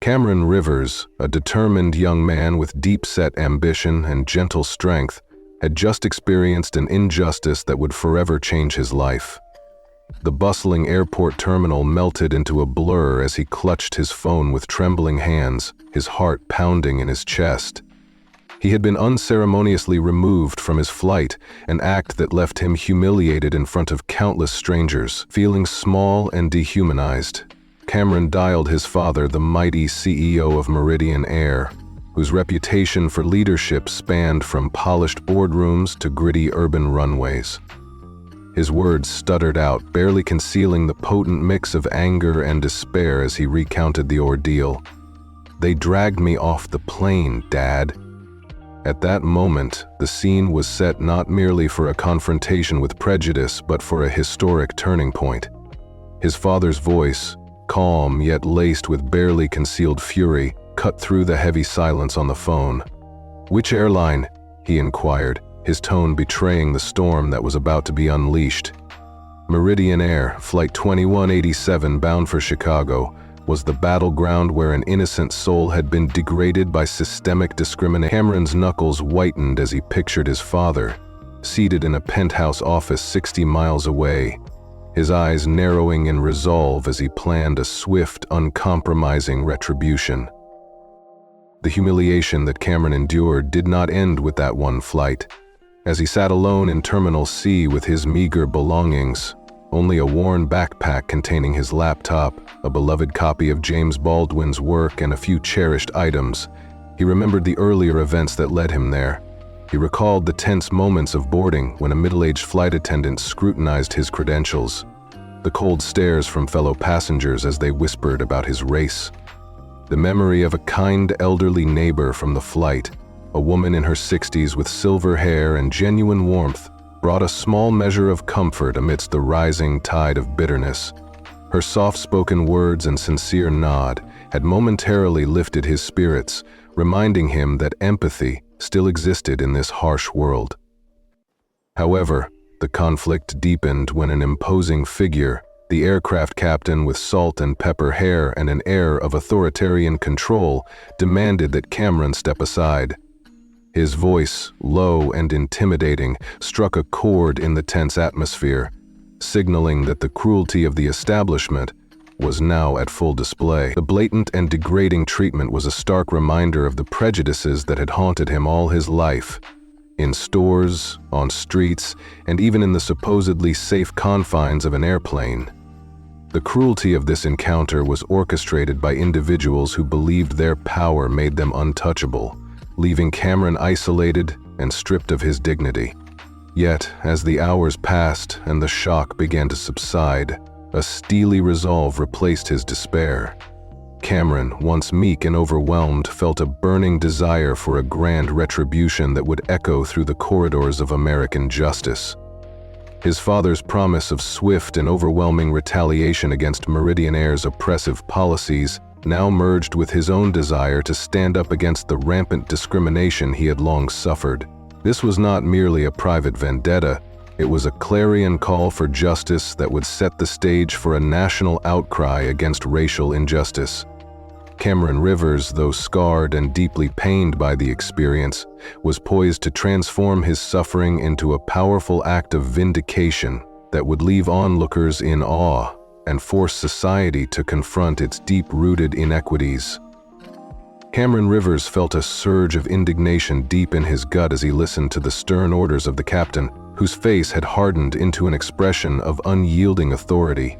Cameron Rivers, a determined young man with deep-set ambition and gentle strength, had just experienced an injustice that would forever change his life. The bustling airport terminal melted into a blur as he clutched his phone with trembling hands, his heart pounding in his chest. He had been unceremoniously removed from his flight, an act that left him humiliated in front of countless strangers, feeling small and dehumanized. Cameron dialed his father, the mighty CEO of Meridian Air, whose reputation for leadership spanned from polished boardrooms to gritty urban runways. His words stuttered out, barely concealing the potent mix of anger and despair as he recounted the ordeal. "They dragged me off the plane, Dad." At that moment, the scene was set not merely for a confrontation with prejudice, but for a historic turning point. His father's voice, calm yet laced with barely concealed fury, cut through the heavy silence on the phone. "Which airline?" he inquired, his tone betraying the storm that was about to be unleashed. Meridian Air, Flight 2187 bound for Chicago, was the battleground where an innocent soul had been degraded by systemic discrimination. Cameron's knuckles whitened as he pictured his father, seated in a penthouse office 60 miles away, his eyes narrowing in resolve as he planned a swift, uncompromising retribution. The humiliation that Cameron endured did not end with that one flight. As he sat alone in Terminal C with his meager belongings, only a worn backpack containing his laptop, a beloved copy of James Baldwin's work, and a few cherished items, he remembered the earlier events that led him there. He recalled the tense moments of boarding when a middle-aged flight attendant scrutinized his credentials, the cold stares from fellow passengers as they whispered about his race. The memory of a kind elderly neighbor from the flight, a woman in her 60s with silver hair and genuine warmth, brought a small measure of comfort amidst the rising tide of bitterness. Her soft-spoken words and sincere nod had momentarily lifted his spirits, reminding him that empathy still existed in this harsh world. However, the conflict deepened when an imposing figure, the aircraft captain with salt and pepper hair and an air of authoritarian control, demanded that Cameron step aside. His voice, low and intimidating, struck a chord in the tense atmosphere, signaling that the cruelty of the establishment was now at full display. The blatant and degrading treatment was a stark reminder of the prejudices that had haunted him all his life, in stores, on streets, and even in the supposedly safe confines of an airplane. The cruelty of this encounter was orchestrated by individuals who believed their power made them untouchable, leaving Cameron isolated and stripped of his dignity. Yet, as the hours passed and the shock began to subside, a steely resolve replaced his despair. Cameron, once meek and overwhelmed, felt a burning desire for a grand retribution that would echo through the corridors of American justice. His father's promise of swift and overwhelming retaliation against Meridian Air's oppressive policies now merged with his own desire to stand up against the rampant discrimination he had long suffered. This was not merely a private vendetta, it was a clarion call for justice that would set the stage for a national outcry against racial injustice. Cameron Rivers, though scarred and deeply pained by the experience, was poised to transform his suffering into a powerful act of vindication that would leave onlookers in awe and force society to confront its deep-rooted inequities. Cameron Rivers felt a surge of indignation deep in his gut as he listened to the stern orders of the captain, whose face had hardened into an expression of unyielding authority.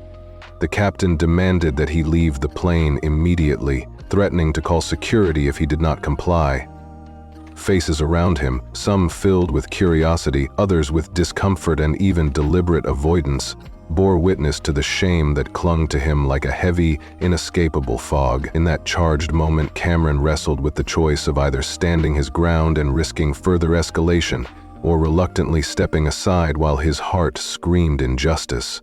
The captain demanded that he leave the plane immediately, threatening to call security if he did not comply. Faces around him, some filled with curiosity, others with discomfort and even deliberate avoidance, bore witness to the shame that clung to him like a heavy, inescapable fog. In that charged moment, Cameron wrestled with the choice of either standing his ground and risking further escalation, or reluctantly stepping aside while his heart screamed injustice.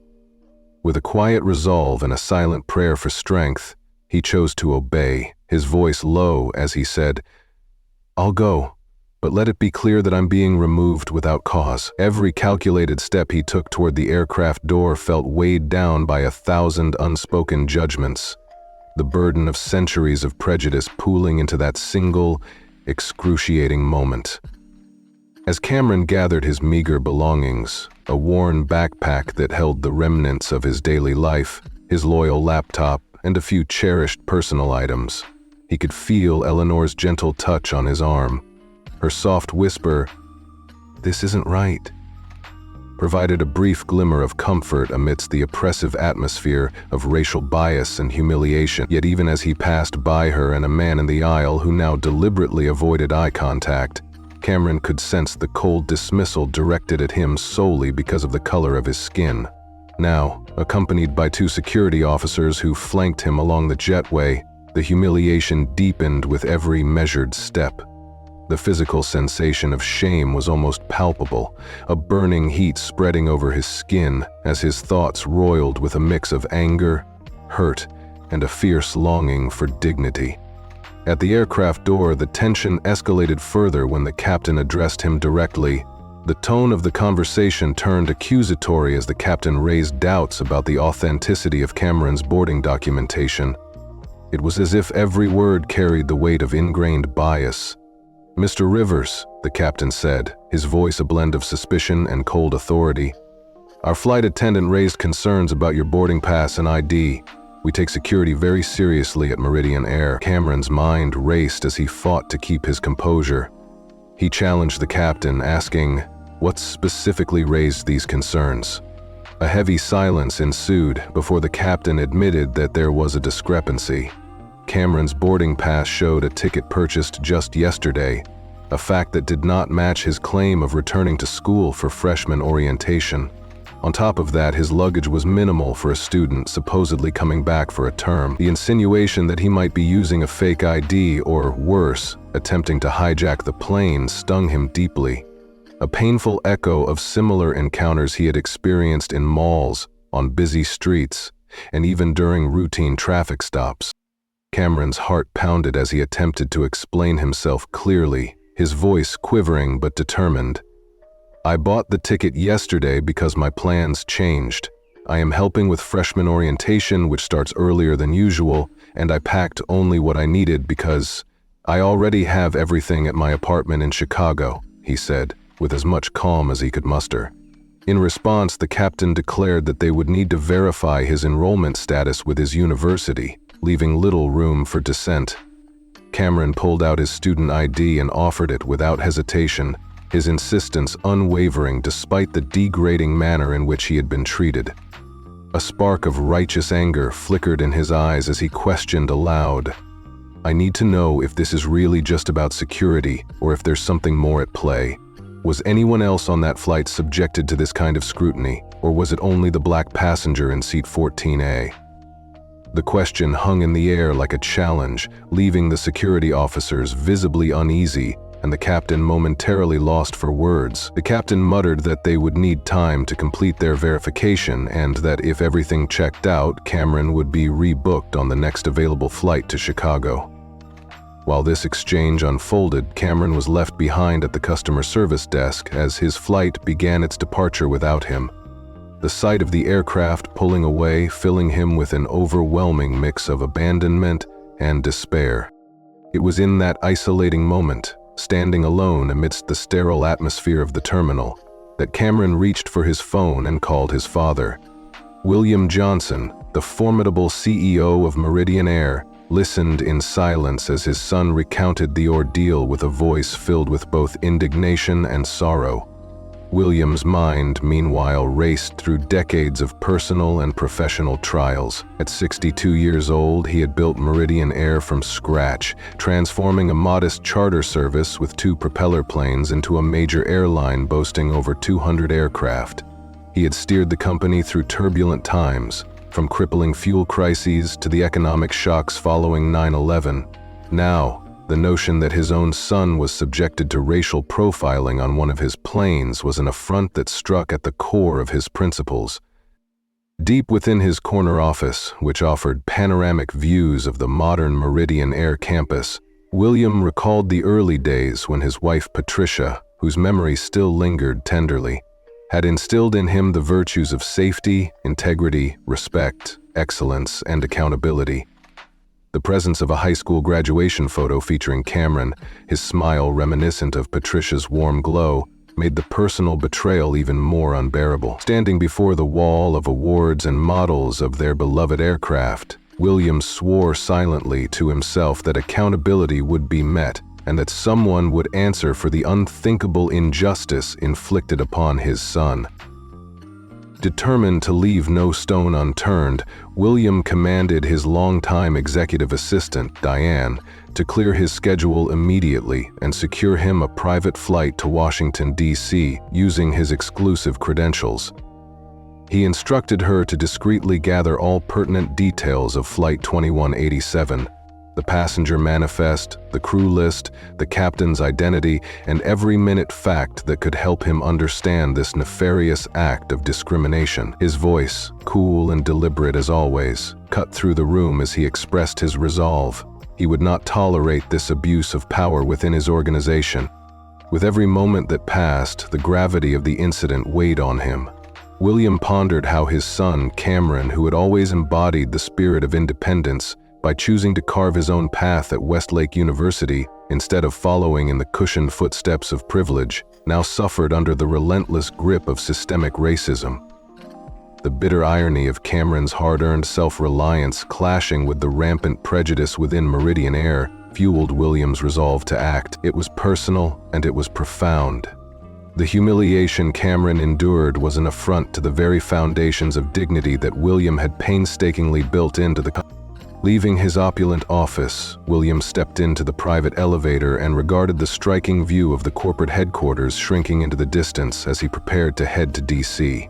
With a quiet resolve and a silent prayer for strength, he chose to obey, his voice low as he said, "I'll go, but let it be clear that I'm being removed without cause." Every calculated step he took toward the aircraft door felt weighed down by 1,000 unspoken judgments. the burden of centuries of prejudice pooling into that single, excruciating moment. As Cameron gathered his meager belongings, a worn backpack that held the remnants of his daily life, his loyal laptop, and a few cherished personal items, he could feel Eleanor's gentle touch on his arm. Her soft whisper, "This isn't right," provided a brief glimmer of comfort amidst the oppressive atmosphere of racial bias and humiliation. Yet even as he passed by her and a man in the aisle who now deliberately avoided eye contact, Cameron could sense the cold dismissal directed at him solely because of the color of his skin. Now, accompanied by 2 security officers who flanked him along the jetway, the humiliation deepened with every measured step. The physical sensation of shame was almost palpable, a burning heat spreading over his skin as his thoughts roiled with a mix of anger, hurt, and a fierce longing for dignity. At the aircraft door, the tension escalated further when the captain addressed him directly. The tone of the conversation turned accusatory as the captain raised doubts about the authenticity of Cameron's boarding documentation. It was as if every word carried the weight of ingrained bias. "Mr. Rivers," the captain said, his voice a blend of suspicion and cold authority, "our flight attendant raised concerns about your boarding pass and ID. We take security very seriously at Meridian Air." Cameron's mind raced as he fought to keep his composure. He challenged the captain, asking, "What specifically raised these concerns?" A heavy silence ensued before the captain admitted that there was a discrepancy. Cameron's boarding pass showed a ticket purchased just yesterday, a fact that did not match his claim of returning to school for freshman orientation. On top of that, his luggage was minimal for a student supposedly coming back for a term. The insinuation that he might be using a fake ID or, worse, attempting to hijack the plane stung him deeply. A painful echo of similar encounters he had experienced in malls, on busy streets, and even during routine traffic stops. Cameron's heart pounded as he attempted to explain himself clearly, his voice quivering but determined. "I bought the ticket yesterday because my plans changed. I am helping with freshman orientation, which starts earlier than usual, and I packed only what I needed because I already have everything at my apartment in Chicago," he said, with as much calm as he could muster. In response, the captain declared that they would need to verify his enrollment status with his university, leaving little room for dissent. Cameron pulled out his student ID and offered it without hesitation, his insistence unwavering despite the degrading manner in which he had been treated. A spark of righteous anger flickered in his eyes as he questioned aloud, "I need to know if this is really just about security or if there's something more at play. Was anyone else on that flight subjected to this kind of scrutiny, or was it only the black passenger in seat 14A?" The question hung in the air like a challenge, leaving the security officers visibly uneasy and the captain momentarily lost for words. The captain muttered that they would need time to complete their verification and that if everything checked out, Cameron would be rebooked on the next available flight to Chicago. While this exchange unfolded, Cameron was left behind at the customer service desk as his flight began its departure without him. The sight of the aircraft pulling away filling him with an overwhelming mix of abandonment and despair. It was in that isolating moment, standing alone amidst the sterile atmosphere of the terminal, that Cameron reached for his phone and called his father. William Johnson, the formidable CEO of Meridian Air, listened in silence as his son recounted the ordeal with a voice filled with both indignation and sorrow. William's mind, meanwhile, raced through decades of personal and professional trials. At 62 years old, he had built Meridian Air from scratch, transforming a modest charter service with 2 propeller planes into a major airline boasting over 200 aircraft. He had steered the company through turbulent times, from crippling fuel crises to the economic shocks following 9/11. Now, the notion that his own son was subjected to racial profiling on one of his planes was an affront that struck at the core of his principles. Deep within his corner office, which offered panoramic views of the modern Meridian Air campus, William recalled the early days when his wife Patricia, whose memory still lingered tenderly, had instilled in him the virtues of safety, integrity, respect, excellence, and accountability. The presence of a high school graduation photo featuring Cameron, his smile reminiscent of Patricia's warm glow, made the personal betrayal even more unbearable. Standing before the wall of awards and models of their beloved aircraft, William swore silently to himself that accountability would be met and that someone would answer for the unthinkable injustice inflicted upon his son. Determined to leave no stone unturned, William commanded his longtime executive assistant, Diane, to clear his schedule immediately and secure him a private flight to Washington, D.C., using his exclusive credentials. He instructed her to discreetly gather all pertinent details of Flight 2187, the passenger manifest, the crew list, the captain's identity, and every minute fact that could help him understand this nefarious act of discrimination. His voice, cool and deliberate as always, cut through the room as he expressed his resolve. He would not tolerate this abuse of power within his organization. With every moment that passed, the gravity of the incident weighed on him. William pondered how his son, Cameron, who had always embodied the spirit of independence, by choosing to carve his own path at Westlake University instead of following in the cushioned footsteps of privilege, now suffered under the relentless grip of systemic racism. The bitter irony of Cameron's hard-earned self-reliance clashing with the rampant prejudice within Meridian Air fueled William's resolve to act. It was personal and it was profound. The humiliation Cameron endured was an affront to the very foundations of dignity that William had painstakingly built into the Leaving his opulent office, William stepped into the private elevator and regarded the striking view of the corporate headquarters shrinking into the distance as he prepared to head to D.C.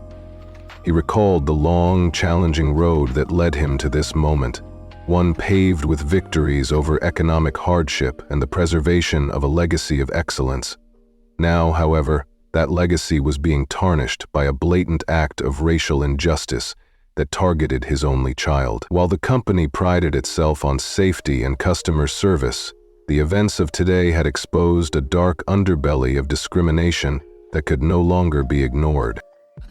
He recalled the long, challenging road that led him to this moment, one paved with victories over economic hardship and the preservation of a legacy of excellence. Now, however, that legacy was being tarnished by a blatant act of racial injustice that targeted his only child. While the company prided itself on safety and customer service, the events of today had exposed a dark underbelly of discrimination that could no longer be ignored.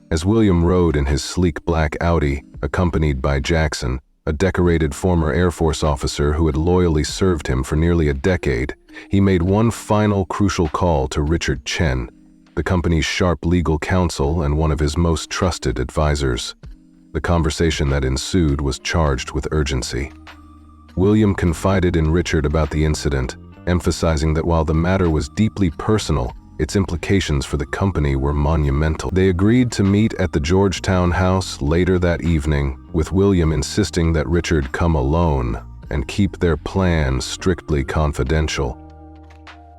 As William rode in his sleek black Audi, accompanied by Jackson, a decorated former Air Force officer who had loyally served him for nearly a decade, he made one final crucial call to Richard Chen, the company's sharp legal counsel and one of his most trusted advisors. The conversation that ensued was charged with urgency. William confided in Richard about the incident, emphasizing that while the matter was deeply personal, its implications for the company were monumental. They agreed to meet at the Georgetown house later that evening, with William insisting that Richard come alone and keep their plan strictly confidential.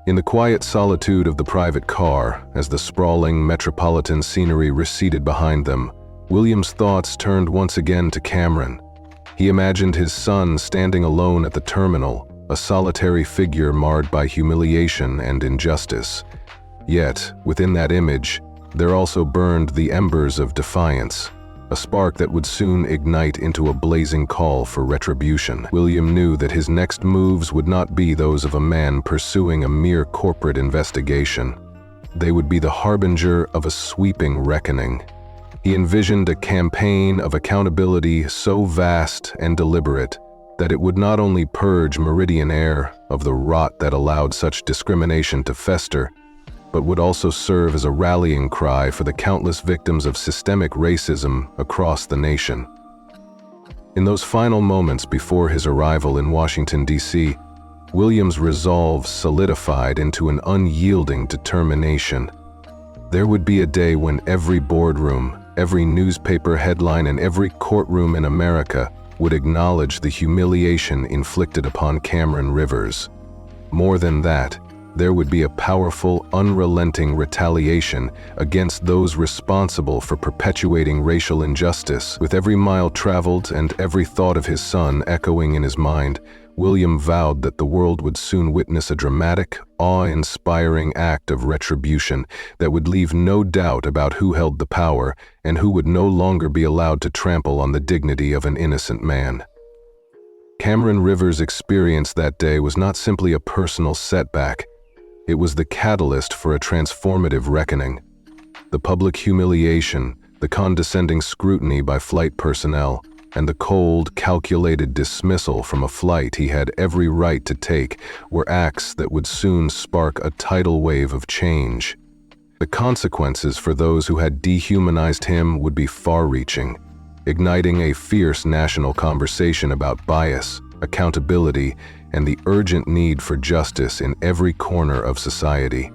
In the quiet solitude of the private car, as the sprawling metropolitan scenery receded behind them, William's thoughts turned once again to Cameron. He imagined his son standing alone at the terminal, a solitary figure marred by humiliation and injustice. Yet, within that image, there also burned the embers of defiance, a spark that would soon ignite into a blazing call for retribution. William knew that his next moves would not be those of a man pursuing a mere corporate investigation. They would be the harbinger of a sweeping reckoning. He envisioned a campaign of accountability so vast and deliberate that it would not only purge Meridian Air of the rot that allowed such discrimination to fester, but would also serve as a rallying cry for the countless victims of systemic racism across the nation. In those final moments before his arrival in Washington, D.C., William's resolve solidified into an unyielding determination. There would be a day when every boardroom, every newspaper headline, and every courtroom in America would acknowledge the humiliation inflicted upon Cameron Rivers. More than that, there would be a powerful, unrelenting retaliation against those responsible for perpetuating racial injustice. With every mile traveled and every thought of his son echoing in his mind, William vowed that the world would soon witness a dramatic, awe-inspiring act of retribution that would leave no doubt about who held the power and who would no longer be allowed to trample on the dignity of an innocent man. Cameron Rivers' experience that day was not simply a personal setback. It was the catalyst for a transformative reckoning. The public humiliation, the condescending scrutiny by flight personnel, and the cold, calculated dismissal from a flight he had every right to take were acts that would soon spark a tidal wave of change. The consequences for those who had dehumanized him would be far-reaching, igniting a fierce national conversation about bias, accountability, and the urgent need for justice in every corner of society.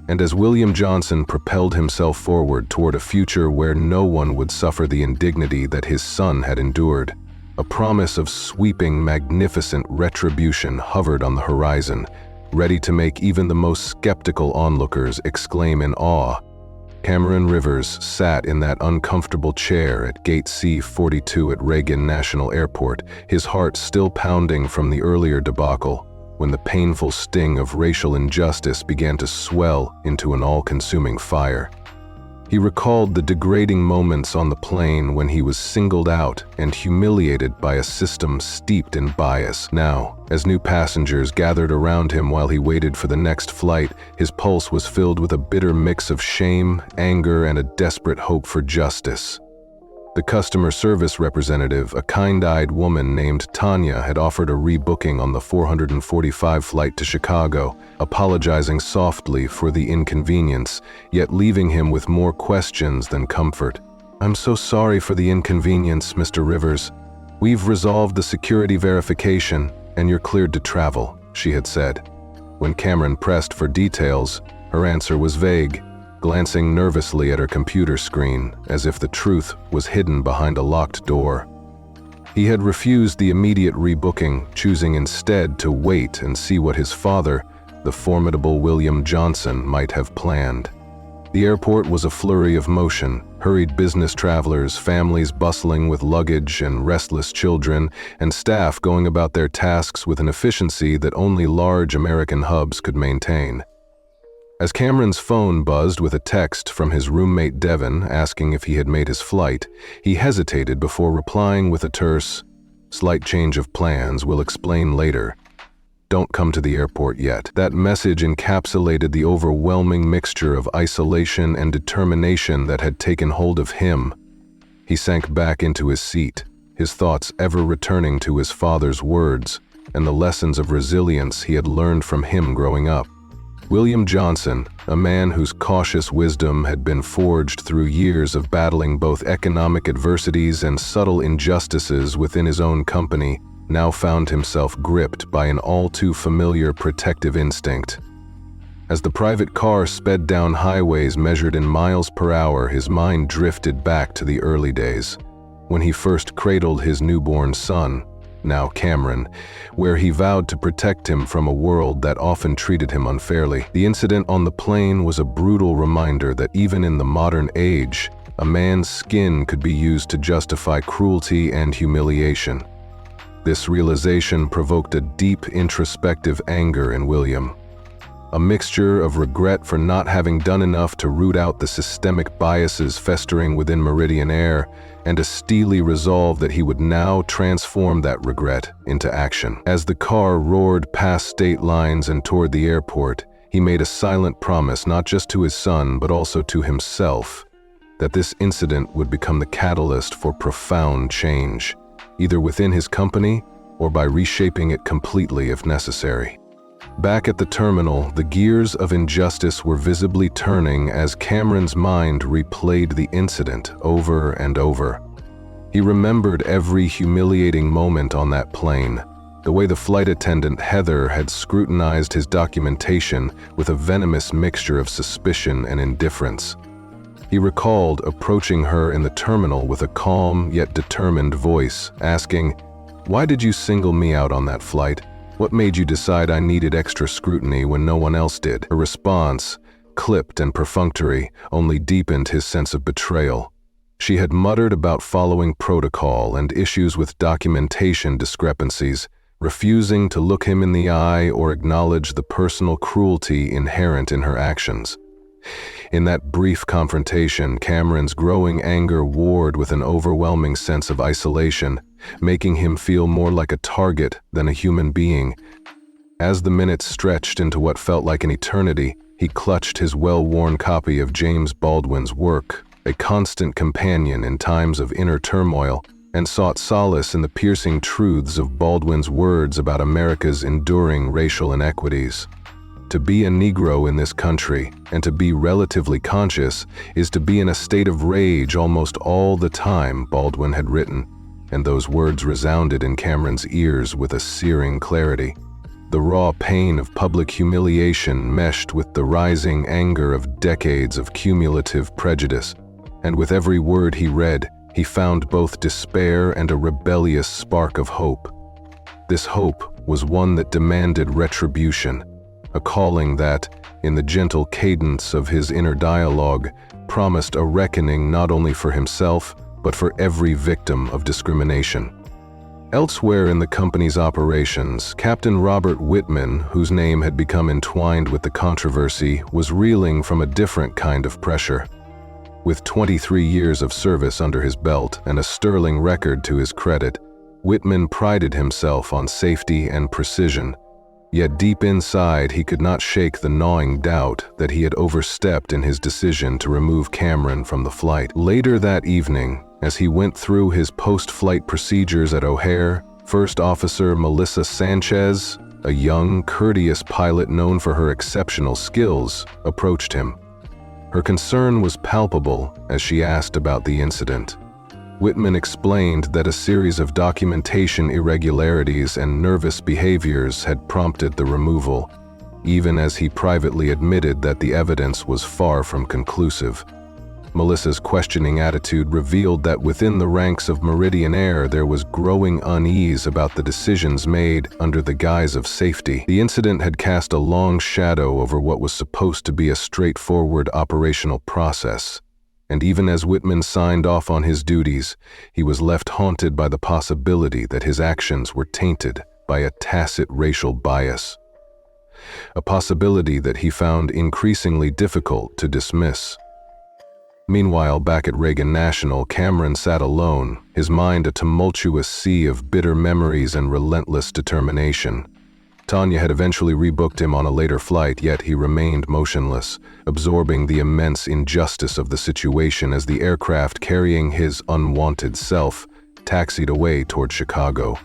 And as William Johnson propelled himself forward toward a future where no one would suffer the indignity that his son had endured, a promise of sweeping, magnificent retribution hovered on the horizon, ready to make even the most skeptical onlookers exclaim in awe. Cameron Rivers sat in that uncomfortable chair at Gate C-42 at Reagan National Airport, his heart still pounding from the earlier debacle, when the painful sting of racial injustice began to swell into an all-consuming fire. He recalled the degrading moments on the plane when he was singled out and humiliated by a system steeped in bias. Now, as new passengers gathered around him while he waited for the next flight, his pulse was filled with a bitter mix of shame, anger, and a desperate hope for justice. The customer service representative, a kind-eyed woman named Tanya, had offered a rebooking on the 445 flight to Chicago, apologizing softly for the inconvenience, yet leaving him with more questions than comfort. "I'm so sorry for the inconvenience, Mr. Rivers. We've resolved the security verification, and you're cleared to travel," she had said. When Cameron pressed for details, her answer was vague, glancing nervously at her computer screen, as if the truth was hidden behind a locked door. He had refused the immediate rebooking, choosing instead to wait and see what his father, the formidable William Johnson, might have planned. The airport was a flurry of motion, hurried business travelers, families bustling with luggage and restless children, and staff going about their tasks with an efficiency that only large American hubs could maintain. As Cameron's phone buzzed with a text from his roommate Devin asking if he had made his flight, he hesitated before replying with a terse, "Slight change of plans, we'll explain later. Don't come to the airport yet." That message encapsulated the overwhelming mixture of isolation and determination that had taken hold of him. He sank back into his seat, his thoughts ever returning to his father's words and the lessons of resilience he had learned from him growing up. William Johnson, a man whose cautious wisdom had been forged through years of battling both economic adversities and subtle injustices within his own company, now found himself gripped by an all-too-familiar protective instinct. As the private car sped down highways measured in miles per hour, his mind drifted back to the early days, when he first cradled his newborn son, now Cameron, where he vowed to protect him from a world that often treated him unfairly. The incident on the plane was a brutal reminder that even in the modern age, a man's skin could be used to justify cruelty and humiliation. This realization provoked a deep introspective anger in William, a mixture of regret for not having done enough to root out the systemic biases festering within Meridian Air, and a steely resolve that he would now transform that regret into action. As the car roared past state lines and toward the airport, he made a silent promise not just to his son but also to himself, that this incident would become the catalyst for profound change, either within his company or by reshaping it completely if necessary. Back at the terminal, the gears of injustice were visibly turning as Cameron's mind replayed the incident over and over. He remembered every humiliating moment on that plane, the way the flight attendant Heather had scrutinized his documentation with a venomous mixture of suspicion and indifference. He recalled approaching her in the terminal with a calm yet determined voice, asking, "Why did you single me out on that flight? What made you decide I needed extra scrutiny when no one else did?" Her response, clipped and perfunctory, only deepened his sense of betrayal. She had muttered about following protocol and issues with documentation discrepancies, refusing to look him in the eye or acknowledge the personal cruelty inherent in her actions. In that brief confrontation, Cameron's growing anger warred with an overwhelming sense of isolation, making him feel more like a target than a human being. As the minutes stretched into what felt like an eternity, he clutched his well-worn copy of James Baldwin's work, a constant companion in times of inner turmoil, and sought solace in the piercing truths of Baldwin's words about America's enduring racial inequities. To be a Negro in this country, and to be relatively conscious, is to be in a state of rage almost all the time, Baldwin had written, and those words resounded in Cameron's ears with a searing clarity. The raw pain of public humiliation meshed with the rising anger of decades of cumulative prejudice, and with every word he read, he found both despair and a rebellious spark of hope. This hope was one that demanded retribution, a calling that, in the gentle cadence of his inner dialogue, promised a reckoning not only for himself, but for every victim of discrimination. Elsewhere in the company's operations, Captain Robert Whitman, whose name had become entwined with the controversy, was reeling from a different kind of pressure. With 23 years of service under his belt and a sterling record to his credit, Whitman prided himself on safety and precision. Yet deep inside, he could not shake the gnawing doubt that he had overstepped in his decision to remove Cameron from the flight. Later that evening, as he went through his post-flight procedures at O'Hare, First Officer Melissa Sanchez, a young, courteous pilot known for her exceptional skills, approached him. Her concern was palpable as she asked about the incident. Whitman explained that a series of documentation irregularities and nervous behaviors had prompted the removal, even as he privately admitted that the evidence was far from conclusive. Melissa's questioning attitude revealed that within the ranks of Meridian Air there was growing unease about the decisions made under the guise of safety. The incident had cast a long shadow over what was supposed to be a straightforward operational process, and even as Whitman signed off on his duties, he was left haunted by the possibility that his actions were tainted by a tacit racial bias, a possibility that he found increasingly difficult to dismiss. Meanwhile, back at Reagan National, Cameron sat alone, his mind a tumultuous sea of bitter memories and relentless determination. Tanya had eventually rebooked him on a later flight, yet he remained motionless, absorbing the immense injustice of the situation as the aircraft carrying his unwanted self taxied away toward Chicago.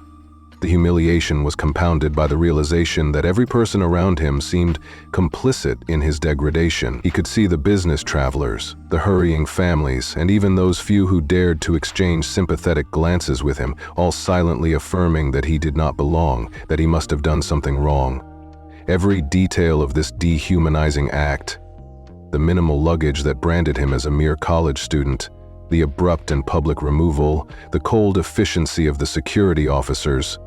The humiliation was compounded by the realization that every person around him seemed complicit in his degradation. He could see the business travelers, the hurrying families, and even those few who dared to exchange sympathetic glances with him, all silently affirming that he did not belong, that he must have done something wrong. Every detail of this dehumanizing act, the minimal luggage that branded him as a mere college student, the abrupt and public removal, the cold efficiency of the security officers,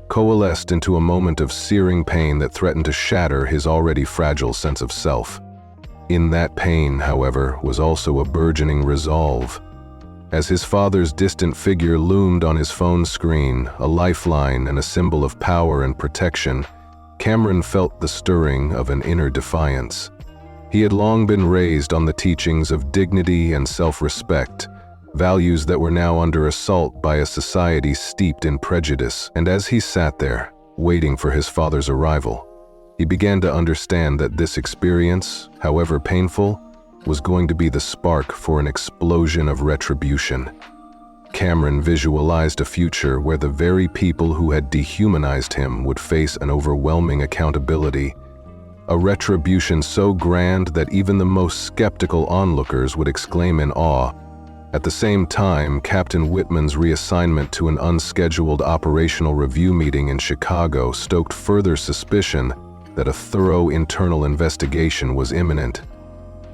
coalesced into a moment of searing pain that threatened to shatter his already fragile sense of self. In that pain, however, was also a burgeoning resolve. As his father's distant figure loomed on his phone screen, a lifeline and a symbol of power and protection, Cameron felt the stirring of an inner defiance. He had long been raised on the teachings of dignity and self-respect, values that were now under assault by a society steeped in prejudice. And as he sat there, waiting for his father's arrival, he began to understand that this experience, however painful, was going to be the spark for an explosion of retribution. Cameron visualized a future where the very people who had dehumanized him would face an overwhelming accountability, a retribution so grand that even the most skeptical onlookers would exclaim in awe. At the same time, Captain Whitman's reassignment to an unscheduled operational review meeting in Chicago stoked further suspicion that a thorough internal investigation was imminent.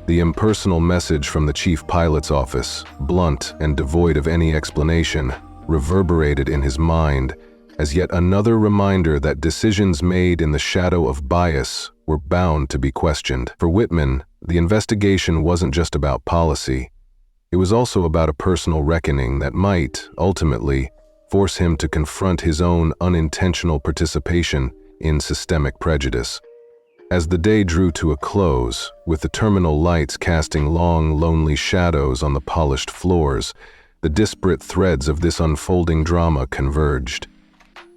The impersonal message from the chief pilot's office, blunt and devoid of any explanation, reverberated in his mind as yet another reminder that decisions made in the shadow of bias were bound to be questioned. For Whitman, the investigation wasn't just about policy. It was also about a personal reckoning that might, ultimately, force him to confront his own unintentional participation in systemic prejudice. As the day drew to a close, with the terminal lights casting long, lonely shadows on the polished floors, the disparate threads of this unfolding drama converged.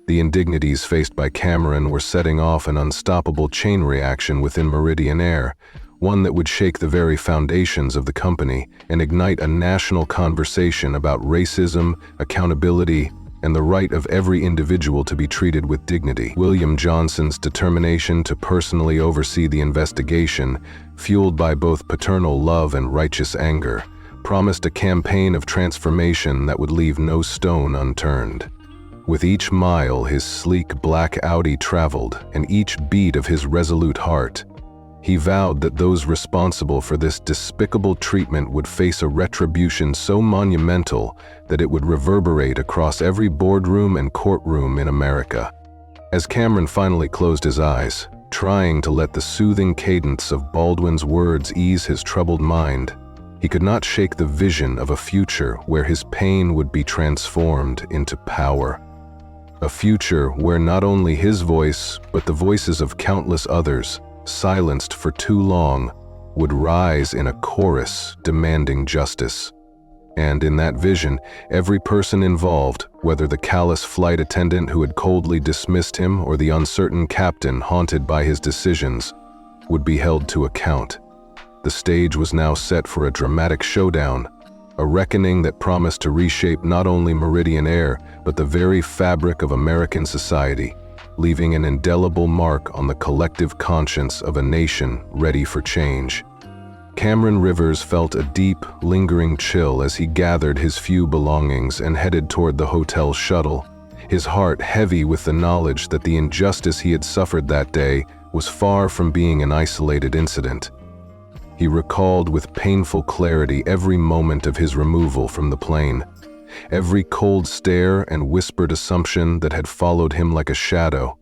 The indignities faced by Cameron were setting off an unstoppable chain reaction within Meridian Air, one that would shake the very foundations of the company and ignite a national conversation about racism, accountability, and the right of every individual to be treated with dignity. William Johnson's determination to personally oversee the investigation, fueled by both paternal love and righteous anger, promised a campaign of transformation that would leave no stone unturned. With each mile his sleek black Audi traveled, and each beat of his resolute heart, he vowed that those responsible for this despicable treatment would face a retribution so monumental that it would reverberate across every boardroom and courtroom in America. As Cameron finally closed his eyes, trying to let the soothing cadence of Baldwin's words ease his troubled mind, he could not shake the vision of a future where his pain would be transformed into power. A future where not only his voice, but the voices of countless others, silenced for too long, would rise in a chorus demanding justice. And in that vision, every person involved, whether the callous flight attendant who had coldly dismissed him or the uncertain captain haunted by his decisions, would be held to account. The stage was now set for a dramatic showdown, a reckoning that promised to reshape not only Meridian Air, but the very fabric of American society, leaving an indelible mark on the collective conscience of a nation ready for change. Cameron Rivers felt a deep, lingering chill as he gathered his few belongings and headed toward the hotel shuttle, his heart heavy with the knowledge that the injustice he had suffered that day was far from being an isolated incident. He recalled with painful clarity every moment of his removal from the plane, every cold stare and whispered assumption that had followed him like a shadow.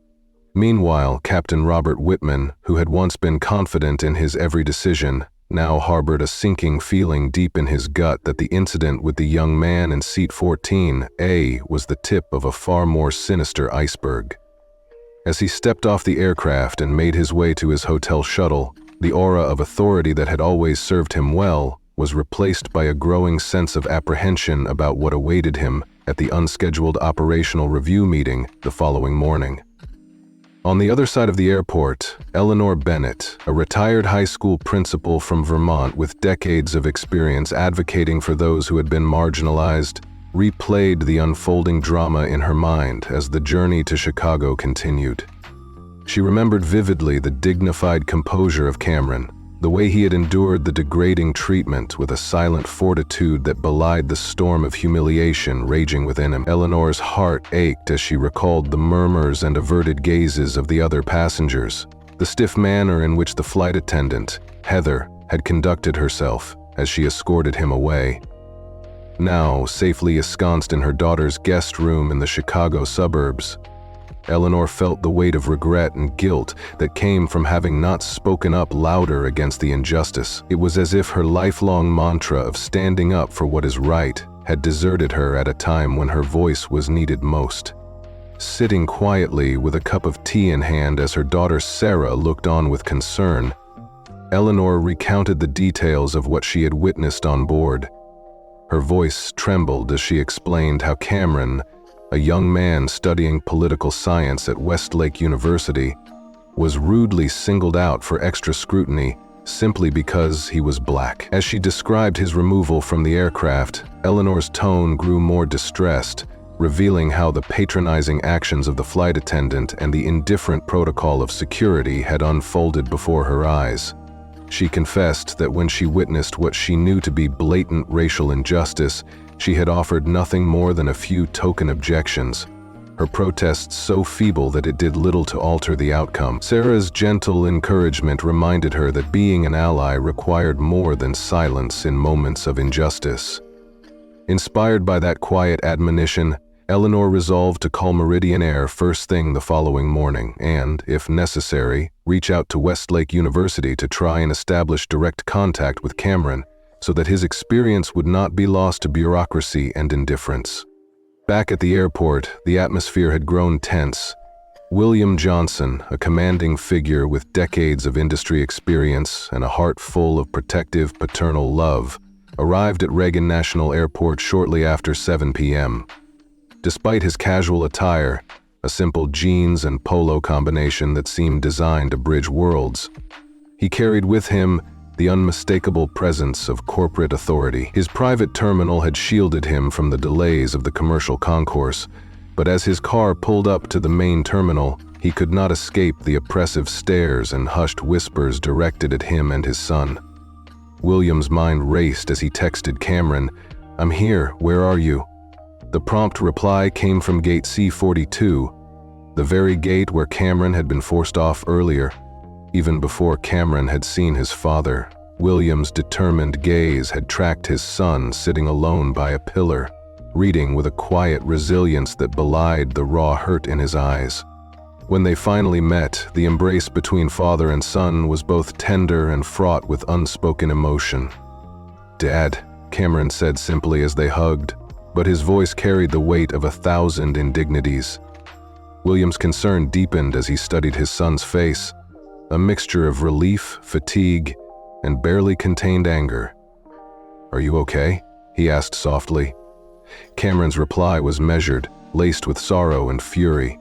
Meanwhile, Captain Robert Whitman, who had once been confident in his every decision, now harbored a sinking feeling deep in his gut that the incident with the young man in seat 14A was the tip of a far more sinister iceberg. As he stepped off the aircraft and made his way to his hotel shuttle, the aura of authority that had always served him well was replaced by a growing sense of apprehension about what awaited him at the unscheduled operational review meeting the following morning. On the other side of the airport, Eleanor Bennett, a retired high school principal from Vermont with decades of experience advocating for those who had been marginalized, replayed the unfolding drama in her mind as the journey to Chicago continued. She remembered vividly the dignified composure of Cameron, the way he had endured the degrading treatment with a silent fortitude that belied the storm of humiliation raging within him. Eleanor's heart ached as she recalled the murmurs and averted gazes of the other passengers, the stiff manner in which the flight attendant, Heather, had conducted herself as she escorted him away. Now, safely ensconced in her daughter's guest room in the Chicago suburbs, Eleanor felt the weight of regret and guilt that came from having not spoken up louder against the injustice. It was as if her lifelong mantra of standing up for what is right had deserted her at a time when her voice was needed most. Sitting quietly with a cup of tea in hand as her daughter Sarah looked on with concern, Eleanor recounted the details of what she had witnessed on board. Her voice trembled as she explained how Cameron, a young man studying political science at Westlake University, was rudely singled out for extra scrutiny simply because he was black. As she described his removal from the aircraft, Eleanor's tone grew more distressed, revealing how the patronizing actions of the flight attendant and the indifferent protocol of security had unfolded before her eyes. She confessed that when she witnessed what she knew to be blatant racial injustice, she had offered nothing more than a few token objections, her protests so feeble that it did little to alter the outcome. Sarah's gentle encouragement reminded her that being an ally required more than silence in moments of injustice. Inspired by that quiet admonition, Eleanor resolved to call Meridian Air first thing the following morning and, if necessary, reach out to Westlake University to try and establish direct contact with Cameron, so that his experience would not be lost to bureaucracy and indifference. Back at the airport, the atmosphere had grown tense. William Johnson, a commanding figure with decades of industry experience and a heart full of protective paternal love, arrived at Reagan National Airport shortly after 7 p.m. Despite his casual attire, a simple jeans and polo combination that seemed designed to bridge worlds, He carried with him the unmistakable presence of corporate authority. His private terminal had shielded him from the delays of the commercial concourse, but as his car pulled up to the main terminal, he could not escape the oppressive stares and hushed whispers directed at him and his son. William's mind raced as he texted Cameron, "I'm here, where are you?" The prompt reply came from gate C42, the very gate where Cameron had been forced off earlier. Even before Cameron had seen his father, William's determined gaze had tracked his son sitting alone by a pillar, reading with a quiet resilience that belied the raw hurt in his eyes. When they finally met, the embrace between father and son was both tender and fraught with unspoken emotion. "Dad," Cameron said simply as they hugged, but his voice carried the weight of 1,000 indignities. William's concern deepened as he studied his son's face, a mixture of relief, fatigue, and barely contained anger. "Are you okay?" he asked softly. Cameron's reply was measured, laced with sorrow and fury.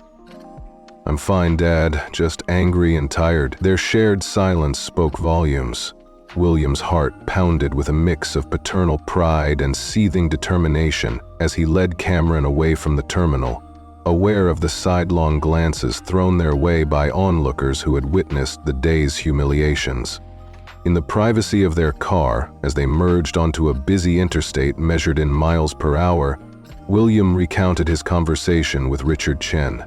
"I'm fine, Dad, just angry and tired." Their shared silence spoke volumes. William's heart pounded with a mix of paternal pride and seething determination as he led Cameron away from the terminal, aware of the sidelong glances thrown their way by onlookers who had witnessed the day's humiliations. In the privacy of their car, as they merged onto a busy interstate measured in miles per hour, William recounted his conversation with Richard Chen,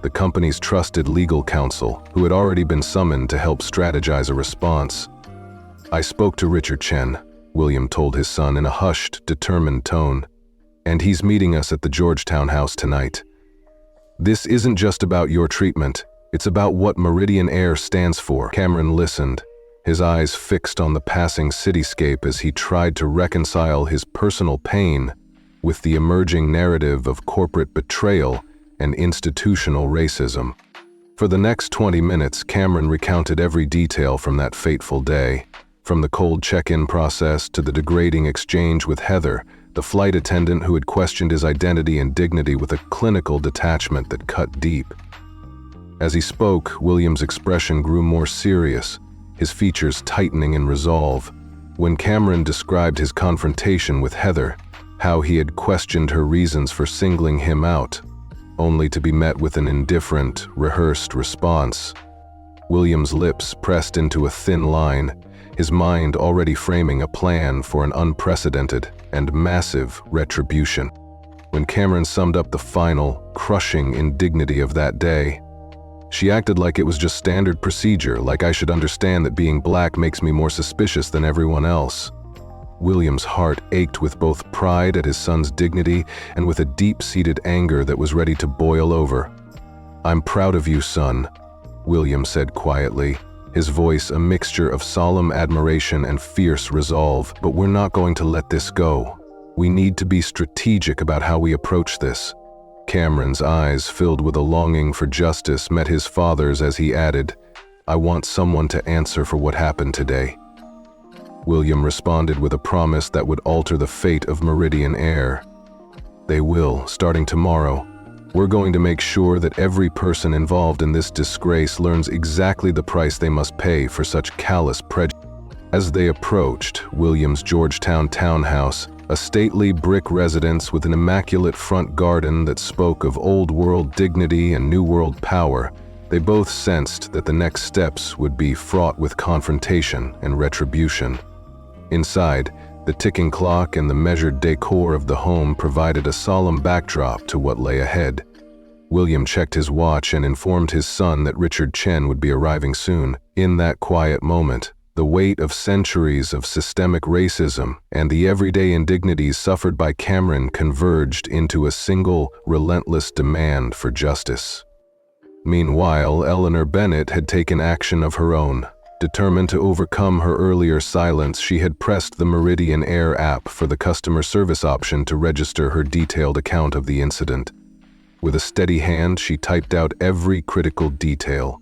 the company's trusted legal counsel, who had already been summoned to help strategize a response. "I spoke to Richard Chen," William told his son in a hushed, determined tone, "and he's meeting us at the Georgetown house tonight. This isn't just about your treatment, it's about what Meridian Air stands for." Cameron listened, his eyes fixed on the passing cityscape as he tried to reconcile his personal pain with the emerging narrative of corporate betrayal and institutional racism. For the next 20 minutes, Cameron recounted every detail from that fateful day, from the cold check-in process to the degrading exchange with Heather, the flight attendant who had questioned his identity and dignity with a clinical detachment that cut deep. As he spoke, William's expression grew more serious, his features tightening in resolve. When Cameron described his confrontation with Heather, how he had questioned her reasons for singling him out, only to be met with an indifferent, rehearsed response, William's lips pressed into a thin line, his mind already framing a plan for an unprecedented and massive retribution. When Cameron summed up the final, crushing indignity of that day, "She acted like it was just standard procedure, like I should understand that being black makes me more suspicious than everyone else." William's heart ached with both pride at his son's dignity and with a deep-seated anger that was ready to boil over. "I'm proud of you, son," William said quietly, his voice a mixture of solemn admiration and fierce resolve. "But we're not going to let this go. We need to be strategic about how we approach this." Cameron's eyes, filled with a longing for justice, met his father's as he added, "I want someone to answer for what happened today." William responded with a promise that would alter the fate of Meridian Air. "They will, starting tomorrow. We're going to make sure that every person involved in this disgrace learns exactly the price they must pay for such callous prejudice." As they approached William's Georgetown townhouse, a stately brick residence with an immaculate front garden that spoke of old-world dignity and new-world power, they both sensed that the next steps would be fraught with confrontation and retribution. Inside, the ticking clock and the measured decor of the home provided a solemn backdrop to what lay ahead. William checked his watch and informed his son that Richard Chen would be arriving soon. In that quiet moment, the weight of centuries of systemic racism and the everyday indignities suffered by Cameron converged into a single, relentless demand for justice. Meanwhile, Eleanor Bennett had taken action of her own. Determined to overcome her earlier silence, she had pressed the Meridian Air app for the customer service option to register her detailed account of the incident. With a steady hand, she typed out every critical detail,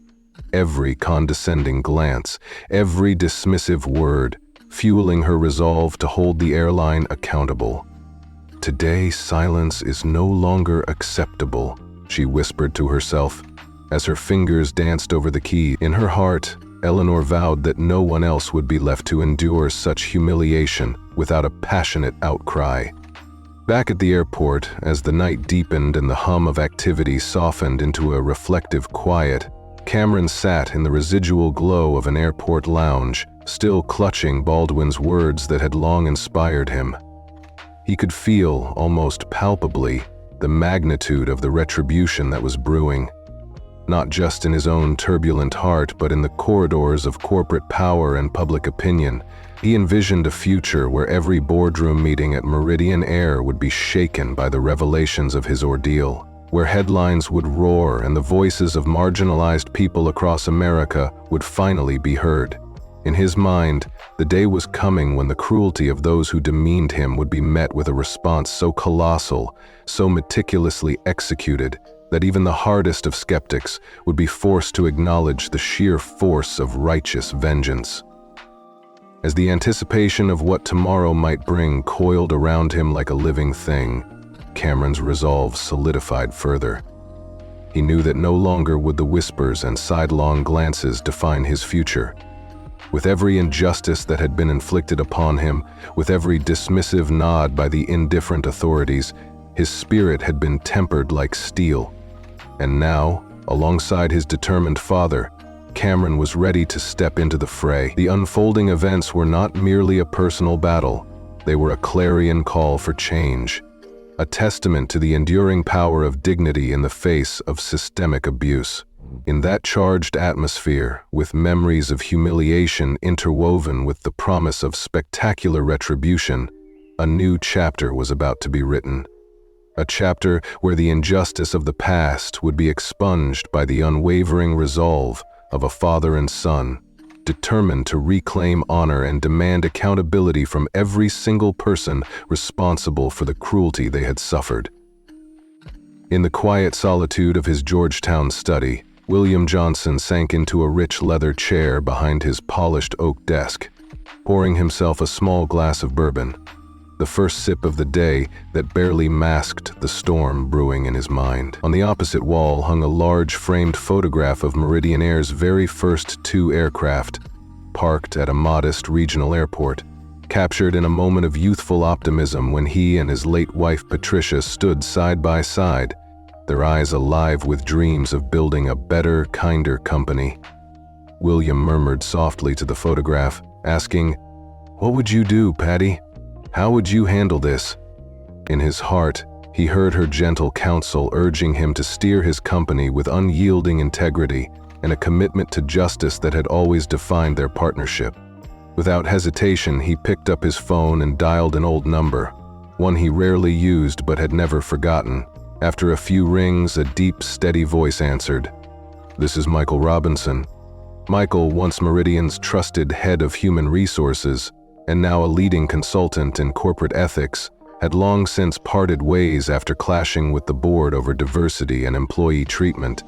every condescending glance, every dismissive word, fueling her resolve to hold the airline accountable. "Today, silence is no longer acceptable," she whispered to herself, as her fingers danced over the key. In her heart, Eleanor vowed that no one else would be left to endure such humiliation without a passionate outcry. Back at the airport, as the night deepened and the hum of activity softened into a reflective quiet, Cameron sat in the residual glow of an airport lounge, still clutching Baldwin's words that had long inspired him. He could feel, almost palpably, the magnitude of the retribution that was brewing, not just in his own turbulent heart, but in the corridors of corporate power and public opinion. He envisioned a future where every boardroom meeting at Meridian Air would be shaken by the revelations of his ordeal, where headlines would roar and the voices of marginalized people across America would finally be heard. In his mind, the day was coming when the cruelty of those who demeaned him would be met with a response so colossal, so meticulously executed, that even the hardest of skeptics would be forced to acknowledge the sheer force of righteous vengeance. As the anticipation of what tomorrow might bring coiled around him like a living thing, Cameron's resolve solidified further. He knew that no longer would the whispers and sidelong glances define his future. With every injustice that had been inflicted upon him, with every dismissive nod by the indifferent authorities, his spirit had been tempered like steel. And now, alongside his determined father, Cameron was ready to step into the fray. The unfolding events were not merely a personal battle, they were a clarion call for change, a testament to the enduring power of dignity in the face of systemic abuse. In that charged atmosphere, with memories of humiliation interwoven with the promise of spectacular retribution, a new chapter was about to be written. A chapter where the injustice of the past would be expunged by the unwavering resolve of a father and son, determined to reclaim honor and demand accountability from every single person responsible for the cruelty they had suffered. In the quiet solitude of his Georgetown study, William Johnson sank into a rich leather chair behind his polished oak desk, pouring himself a small glass of bourbon, the first sip of the day that barely masked the storm brewing in his mind. On the opposite wall hung a large framed photograph of Meridian Air's very first 2 aircraft, parked at a modest regional airport, captured in a moment of youthful optimism when he and his late wife Patricia stood side by side, their eyes alive with dreams of building a better, kinder company. William murmured softly to the photograph, asking, "What would you do, Patty? How would you handle this?" In his heart, he heard her gentle counsel urging him to steer his company with unyielding integrity and a commitment to justice that had always defined their partnership. Without hesitation, he picked up his phone and dialed an old number, one he rarely used but had never forgotten. After a few rings, a deep, steady voice answered. "This is Michael Robinson." Michael, once Meridian's trusted head of human resources, and now a leading consultant in corporate ethics, had long since parted ways after clashing with the board over diversity and employee treatment.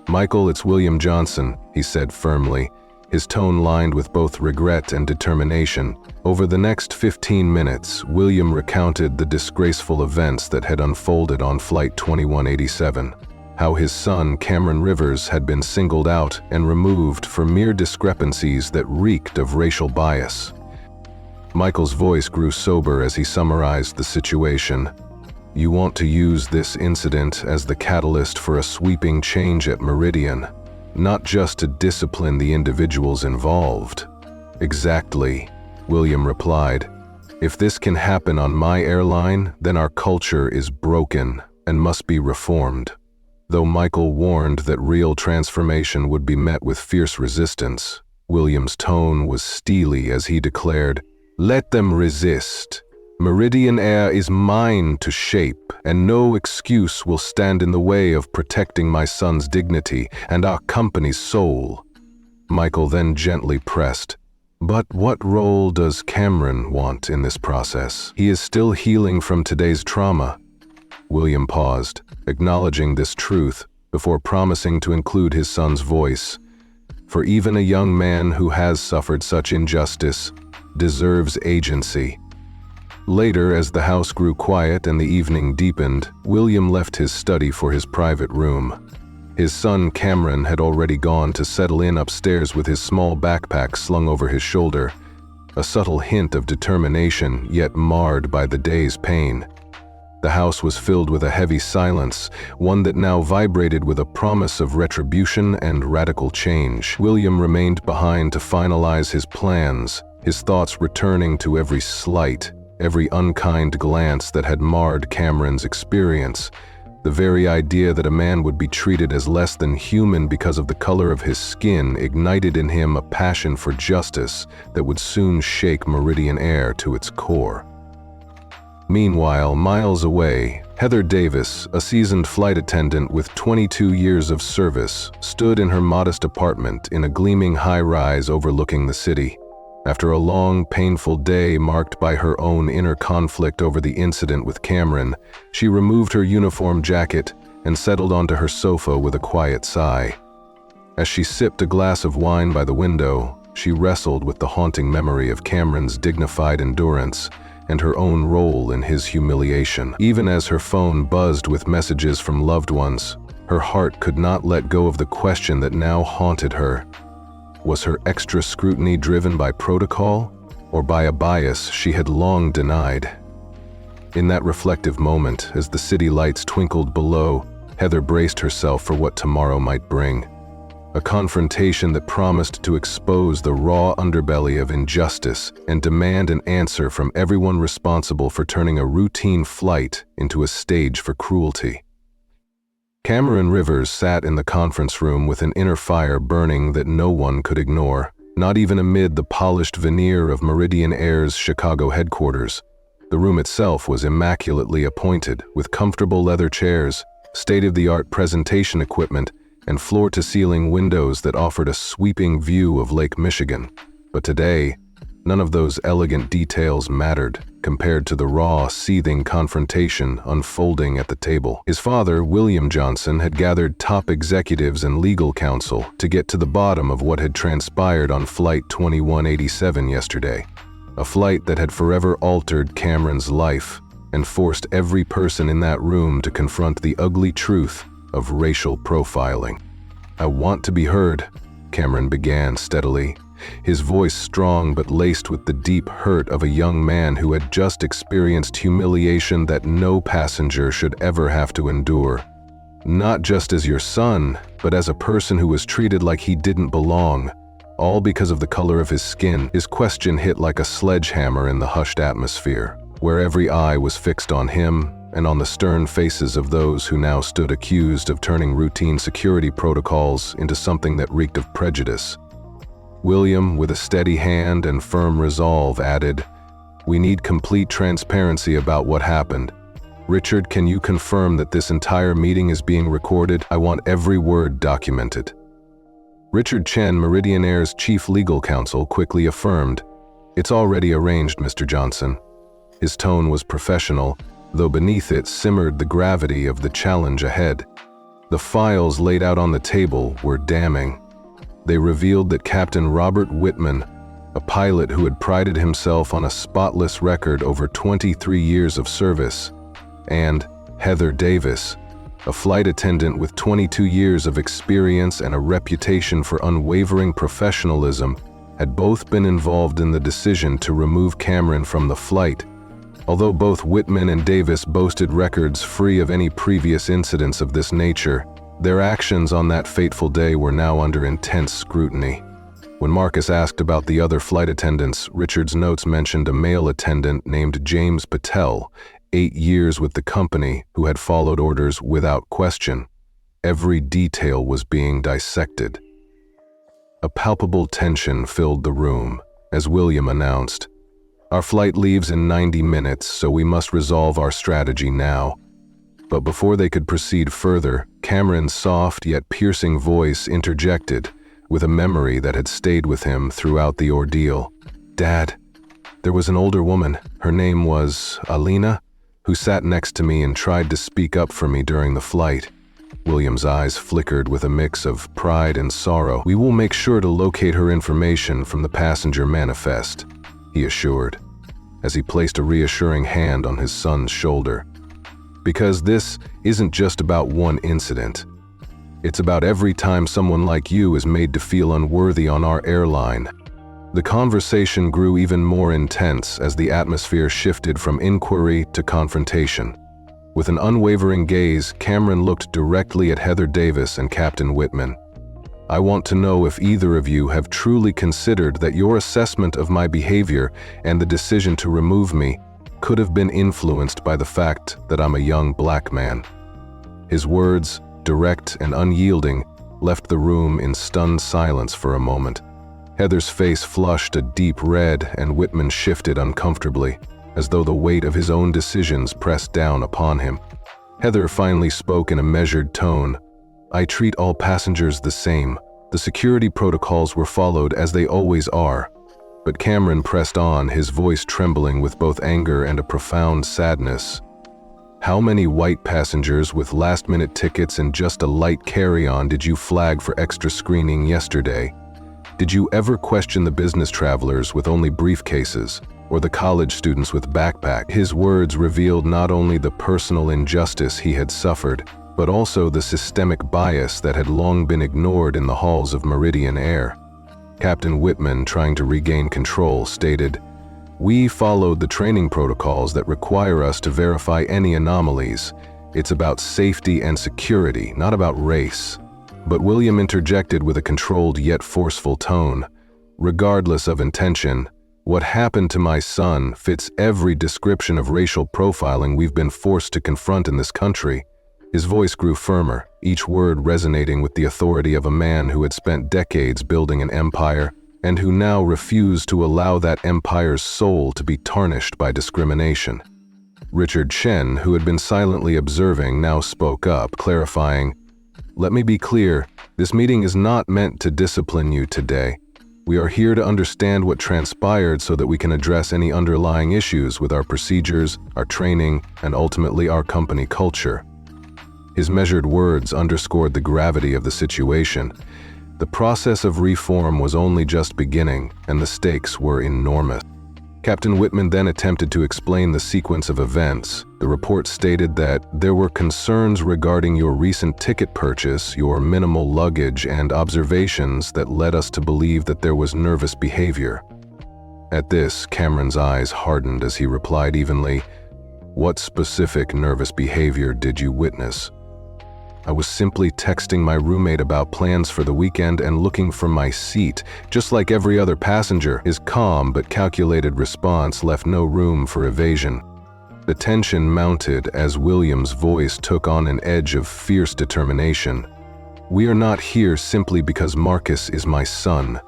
"Michael, it's William Johnson," he said firmly, his tone lined with both regret and determination. Over the next 15 minutes, William recounted the disgraceful events that had unfolded on Flight 2187, how his son, Cameron Rivers, had been singled out and removed for mere discrepancies that reeked of racial bias. Michael's voice grew sober as he summarized the situation. "You want to use this incident as the catalyst for a sweeping change at Meridian, not just to discipline the individuals involved." "Exactly," William replied. "If this can happen on my airline, then our culture is broken and must be reformed." Though Michael warned that real transformation would be met with fierce resistance, William's tone was steely as he declared, "Let them resist. Meridian Air is mine to shape, and no excuse will stand in the way of protecting my son's dignity and our company's soul." Michael then gently pressed, "But what role does Cameron want in this process? He is still healing from today's trauma." William paused, acknowledging this truth before promising to include his son's voice. For even a young man who has suffered such injustice deserves agency. Later, as the house grew quiet and the evening deepened, William left his study for his private room. His son Cameron had already gone to settle in upstairs with his small backpack slung over his shoulder, a subtle hint of determination yet marred by the day's pain. The house was filled with a heavy silence, one that now vibrated with a promise of retribution and radical change. William remained behind to finalize his plans, his thoughts returning to every slight, every unkind glance that had marred Cameron's experience. The very idea that a man would be treated as less than human because of the color of his skin ignited in him a passion for justice that would soon shake Meridian Air to its core. Meanwhile, miles away, Heather Davis, a seasoned flight attendant with 22 years of service, stood in her modest apartment in a gleaming high-rise overlooking the city. After a long, painful day marked by her own inner conflict over the incident with Cameron, she removed her uniform jacket and settled onto her sofa with a quiet sigh. As she sipped a glass of wine by the window, she wrestled with the haunting memory of Cameron's dignified endurance and her own role in his humiliation. Even as her phone buzzed with messages from loved ones, her heart could not let go of the question that now haunted her. Was her extra scrutiny driven by protocol or by a bias she had long denied? In that reflective moment, as the city lights twinkled below, Heather braced herself for what tomorrow might bring. A confrontation that promised to expose the raw underbelly of injustice and demand an answer from everyone responsible for turning a routine flight into a stage for cruelty. Cameron Rivers sat in the conference room with an inner fire burning that no one could ignore, not even amid the polished veneer of Meridian Air's Chicago headquarters. The room itself was immaculately appointed, with comfortable leather chairs, state-of-the-art presentation equipment, and floor-to-ceiling windows that offered a sweeping view of Lake Michigan. But today, none of those elegant details mattered compared to the raw, seething confrontation unfolding at the table. His father, William Johnson, had gathered top executives and legal counsel to get to the bottom of what had transpired on Flight 2187 yesterday, a flight that had forever altered Cameron's life and forced every person in that room to confront the ugly truth of racial profiling. "I want to be heard," Cameron began steadily, his voice strong but laced with the deep hurt of a young man who had just experienced humiliation that no passenger should ever have to endure. Not just as your son, but as a person who was treated like he didn't belong, all because of the color of his skin. His question hit like a sledgehammer in the hushed atmosphere, where every eye was fixed on him and on the stern faces of those who now stood accused of turning routine security protocols into something that reeked of prejudice. William, with a steady hand and firm resolve, added, "We need complete transparency about what happened. Richard, can you confirm that this entire meeting is being recorded? I want every word documented." Richard Chen, Meridian Air's chief legal counsel, quickly affirmed, "It's already arranged, Mr. Johnson." His tone was professional, though beneath it simmered the gravity of the challenge ahead. The files laid out on the table were damning. They revealed that Captain Robert Whitman, a pilot who had prided himself on a spotless record over 23 years of service, and Heather Davis, a flight attendant with 22 years of experience and a reputation for unwavering professionalism, had both been involved in the decision to remove Cameron from the flight. Although both Whitman and Davis boasted records free of any previous incidents of this nature, their actions on that fateful day were now under intense scrutiny. When Marcus asked about the other flight attendants, Richard's notes mentioned a male attendant named James Patel, 8 years with the company, who had followed orders without question. Every detail was being dissected. A palpable tension filled the room as William announced, "Our flight leaves in 90 minutes, so we must resolve our strategy now." But before they could proceed further, Cameron's soft yet piercing voice interjected with a memory that had stayed with him throughout the ordeal. "Dad, there was an older woman, her name was Alina, who sat next to me and tried to speak up for me during the flight." William's eyes flickered with a mix of pride and sorrow. "We will make sure to locate her information from the passenger manifest," he assured, as he placed a reassuring hand on his son's shoulder. "Because this isn't just about one incident. It's about every time someone like you is made to feel unworthy on our airline." The conversation grew even more intense as the atmosphere shifted from inquiry to confrontation. With an unwavering gaze, Cameron looked directly at Heather Davis and Captain Whitman. "I want to know if either of you have truly considered that your assessment of my behavior and the decision to remove me could have been influenced by the fact that I'm a young black man." His words, direct and unyielding, left the room in stunned silence for a moment. Heather's face flushed a deep red and Whitman shifted uncomfortably, as though the weight of his own decisions pressed down upon him. Heather finally spoke in a measured tone. "I treat all passengers the same. The security protocols were followed as they always are." But Cameron pressed on, his voice trembling with both anger and a profound sadness. "How many white passengers with last-minute tickets and just a light carry-on did you flag for extra screening yesterday? Did you ever question the business travelers with only briefcases, or the college students with backpacks?" His words revealed not only the personal injustice he had suffered, but also the systemic bias that had long been ignored in the halls of Meridian Air. Captain Whitman, trying to regain control, stated, "We followed the training protocols that require us to verify any anomalies. It's about safety and security, not about race." But William interjected with a controlled yet forceful tone. "Regardless of intention, what happened to my son fits every description of racial profiling we've been forced to confront in this country." His voice grew firmer, each word resonating with the authority of a man who had spent decades building an empire and who now refused to allow that empire's soul to be tarnished by discrimination. Richard Chen, who had been silently observing, now spoke up, clarifying, "Let me be clear, this meeting is not meant to discipline you today. We are here to understand what transpired so that we can address any underlying issues with our procedures, our training, and ultimately our company culture." His measured words underscored the gravity of the situation. The process of reform was only just beginning, and the stakes were enormous. Captain Whitman then attempted to explain the sequence of events. The report stated that there were concerns regarding your recent ticket purchase, your minimal luggage, and observations that led us to believe that there was nervous behavior. At this, Cameron's eyes hardened as he replied evenly, "What specific nervous behavior did you witness?" "I was simply texting my roommate about plans for the weekend and looking from my seat, just like every other passenger." His calm but calculated response left no room for evasion. The tension mounted as William's voice took on an edge of fierce determination. "We are not here simply because Marcus is my son.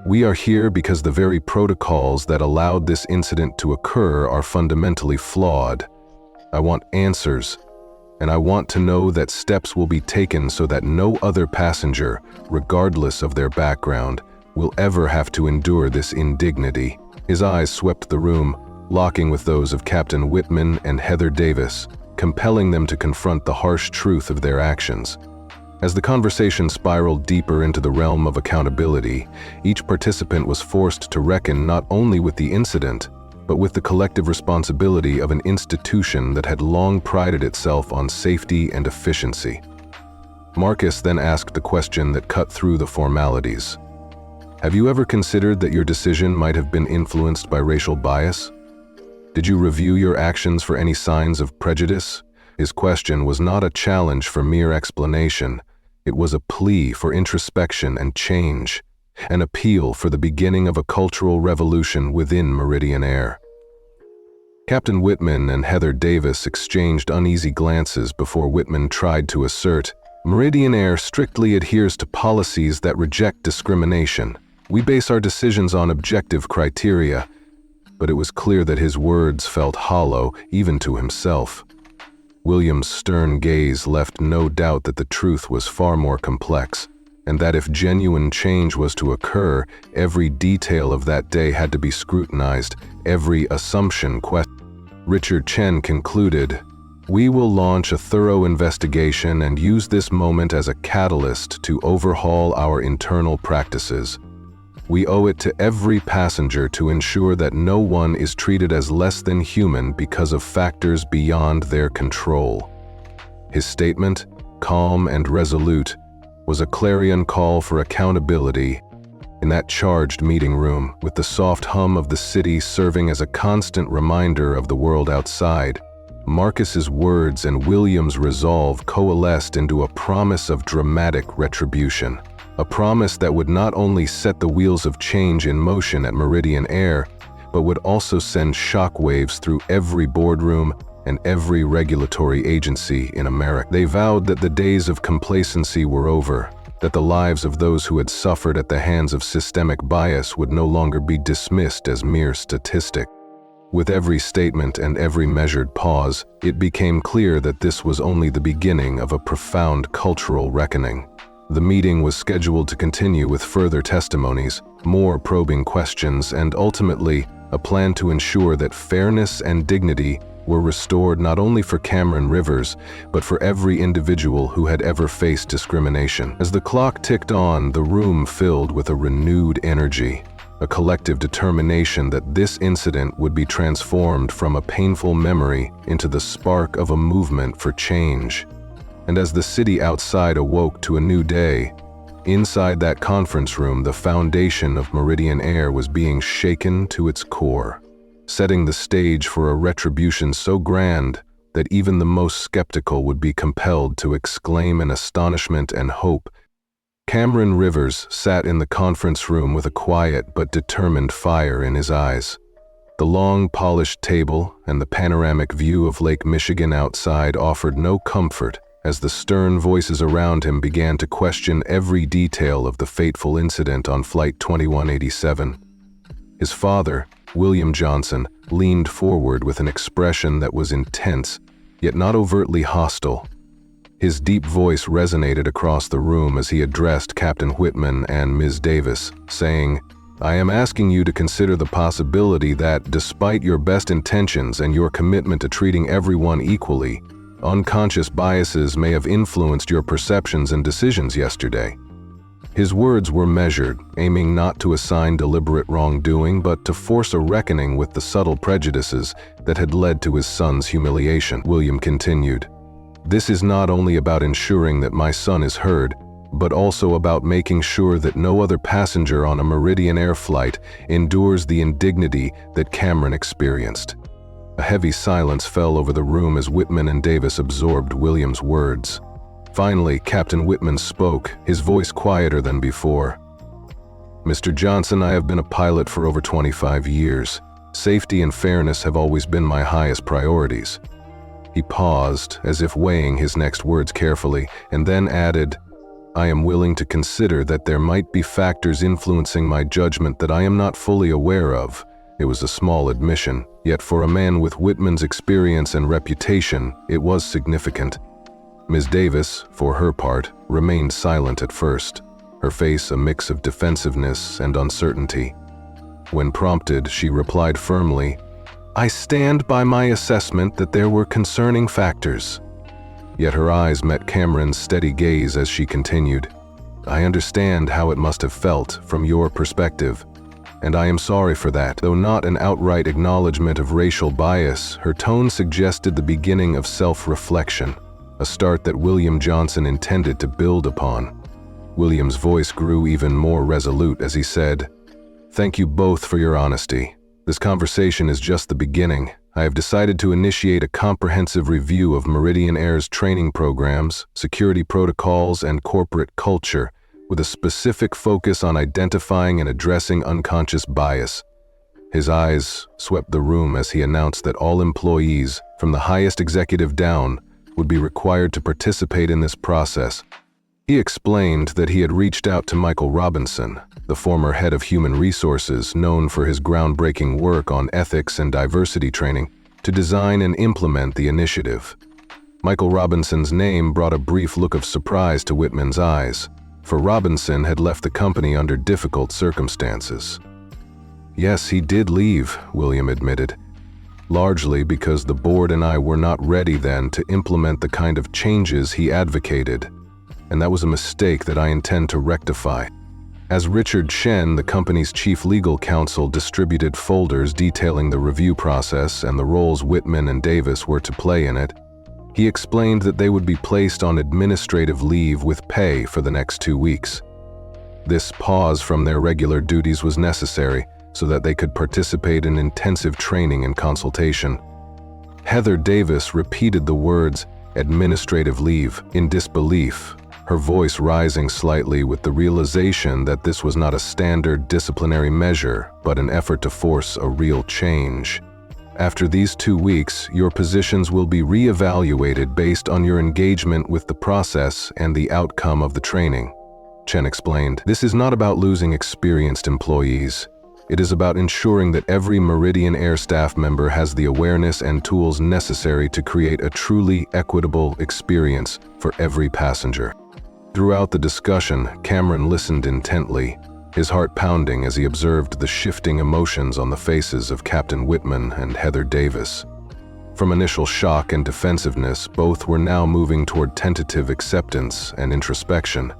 We are here because the very protocols that allowed this incident to occur are fundamentally flawed. I want answers. And I want to know that steps will be taken so that no other passenger, regardless of their background, will ever have to endure this indignity." His eyes swept the room, locking with those of Captain Whitman and Heather Davis, compelling them to confront the harsh truth of their actions. As the conversation spiraled deeper into the realm of accountability, each participant was forced to reckon not only with the incident, but with the collective responsibility of an institution that had long prided itself on safety and efficiency. Marcus then asked the question that cut through the formalities. "Have you ever considered that your decision might have been influenced by racial bias? Did you review your actions for any signs of prejudice?" His question was not a challenge for mere explanation. It was a plea for introspection and change, an appeal for the beginning of a cultural revolution within Meridian Air. Captain Whitman and Heather Davis exchanged uneasy glances before Whitman tried to assert, "Meridian Air strictly adheres to policies that reject discrimination. We base our decisions on objective criteria." But it was clear that his words felt hollow, even to himself. William's stern gaze left no doubt that the truth was far more complex, and that if genuine change was to occur, every detail of that day had to be scrutinized, every assumption questioned. Richard Chen concluded, "We will launch a thorough investigation and use this moment as a catalyst to overhaul our internal practices. We owe it to every passenger to ensure that no one is treated as less than human because of factors beyond their control." His statement, calm and resolute, was a clarion call for accountability. In that charged meeting room, with the soft hum of the city serving as a constant reminder of the world outside, Marcus's words and William's resolve coalesced into a promise of dramatic retribution. A promise that would not only set the wheels of change in motion at Meridian Air, but would also send shockwaves through every boardroom and every regulatory agency in America. They vowed that the days of complacency were over, that the lives of those who had suffered at the hands of systemic bias would no longer be dismissed as mere statistics. With every statement and every measured pause, it became clear that this was only the beginning of a profound cultural reckoning. The meeting was scheduled to continue with further testimonies, more probing questions, and ultimately, a plan to ensure that fairness and dignity were restored not only for Cameron Rivers, but for every individual who had ever faced discrimination. As the clock ticked on, the room filled with a renewed energy, a collective determination that this incident would be transformed from a painful memory into the spark of a movement for change. And as the city outside awoke to a new day, inside that conference room, the foundation of Meridian Air was being shaken to its core, setting the stage for a retribution so grand that even the most skeptical would be compelled to exclaim in astonishment and hope. Cameron Rivers sat in the conference room with a quiet but determined fire in his eyes. The long, polished table and the panoramic view of Lake Michigan outside offered no comfort as the stern voices around him began to question every detail of the fateful incident on Flight 2187. His father, William Johnson, leaned forward with an expression that was intense, yet not overtly hostile. His deep voice resonated across the room as he addressed Captain Whitman and Ms. Davis, saying, "I am asking you to consider the possibility that, despite your best intentions and your commitment to treating everyone equally, unconscious biases may have influenced your perceptions and decisions yesterday." His words were measured, aiming not to assign deliberate wrongdoing, but to force a reckoning with the subtle prejudices that had led to his son's humiliation. William continued, "This is not only about ensuring that my son is heard, but also about making sure that no other passenger on a Meridian Air flight endures the indignity that Cameron experienced." A heavy silence fell over the room as Whitman and Davis absorbed William's words. Finally, Captain Whitman spoke, his voice quieter than before. "Mr. Johnson, I have been a pilot for over 25 years. Safety and fairness have always been my highest priorities." He paused, as if weighing his next words carefully, and then added, "I am willing to consider that there might be factors influencing my judgment that I am not fully aware of." It was a small admission, yet for a man with Whitman's experience and reputation, it was significant. Ms. Davis, for her part, remained silent at first, her face a mix of defensiveness and uncertainty. When prompted, she replied firmly, "I stand by my assessment that there were concerning factors." Yet her eyes met Cameron's steady gaze as she continued, "I understand how it must have felt from your perspective, and I am sorry for that." Though not an outright acknowledgement of racial bias, her tone suggested the beginning of self-reflection, a start that William Johnson intended to build upon. William's voice grew even more resolute as he said, "Thank you both for your honesty. This conversation is just the beginning. I have decided to initiate a comprehensive review of Meridian Air's training programs, security protocols, and corporate culture, with a specific focus on identifying and addressing unconscious bias." His eyes swept the room as he announced that all employees, from the highest executive down, would be required to participate in this process. He explained that he had reached out to Michael Robinson, the former head of human resources known for his groundbreaking work on ethics and diversity training, to design and implement the initiative. Michael Robinson's name brought a brief look of surprise to Whitman's eyes, for Robinson had left the company under difficult circumstances. "Yes, he did leave," William admitted, "largely because the board and I were not ready then to implement the kind of changes he advocated, and that was a mistake that I intend to rectify." As Richard Shen, the company's chief legal counsel, distributed folders detailing the review process and the roles Whitman and Davis were to play in it, He explained that they would be placed on administrative leave with pay for the next 2 weeks. This pause from their regular duties was necessary so that they could participate in intensive training and consultation. Heather Davis repeated the words administrative leave in disbelief, her voice rising slightly with the realization that this was not a standard disciplinary measure, but an effort to force a real change. After these 2 weeks, your positions will be re-evaluated based on your engagement with the process and the outcome of the training, Chen explained. This is not about losing experienced employees. It is about ensuring that every Meridian Air staff member has the awareness and tools necessary to create a truly equitable experience for every passenger. Throughout the discussion, Cameron listened intently, his heart pounding as he observed the shifting emotions on the faces of Captain Whitman and Heather Davis. From initial shock and defensiveness, both were now moving toward tentative acceptance and introspection.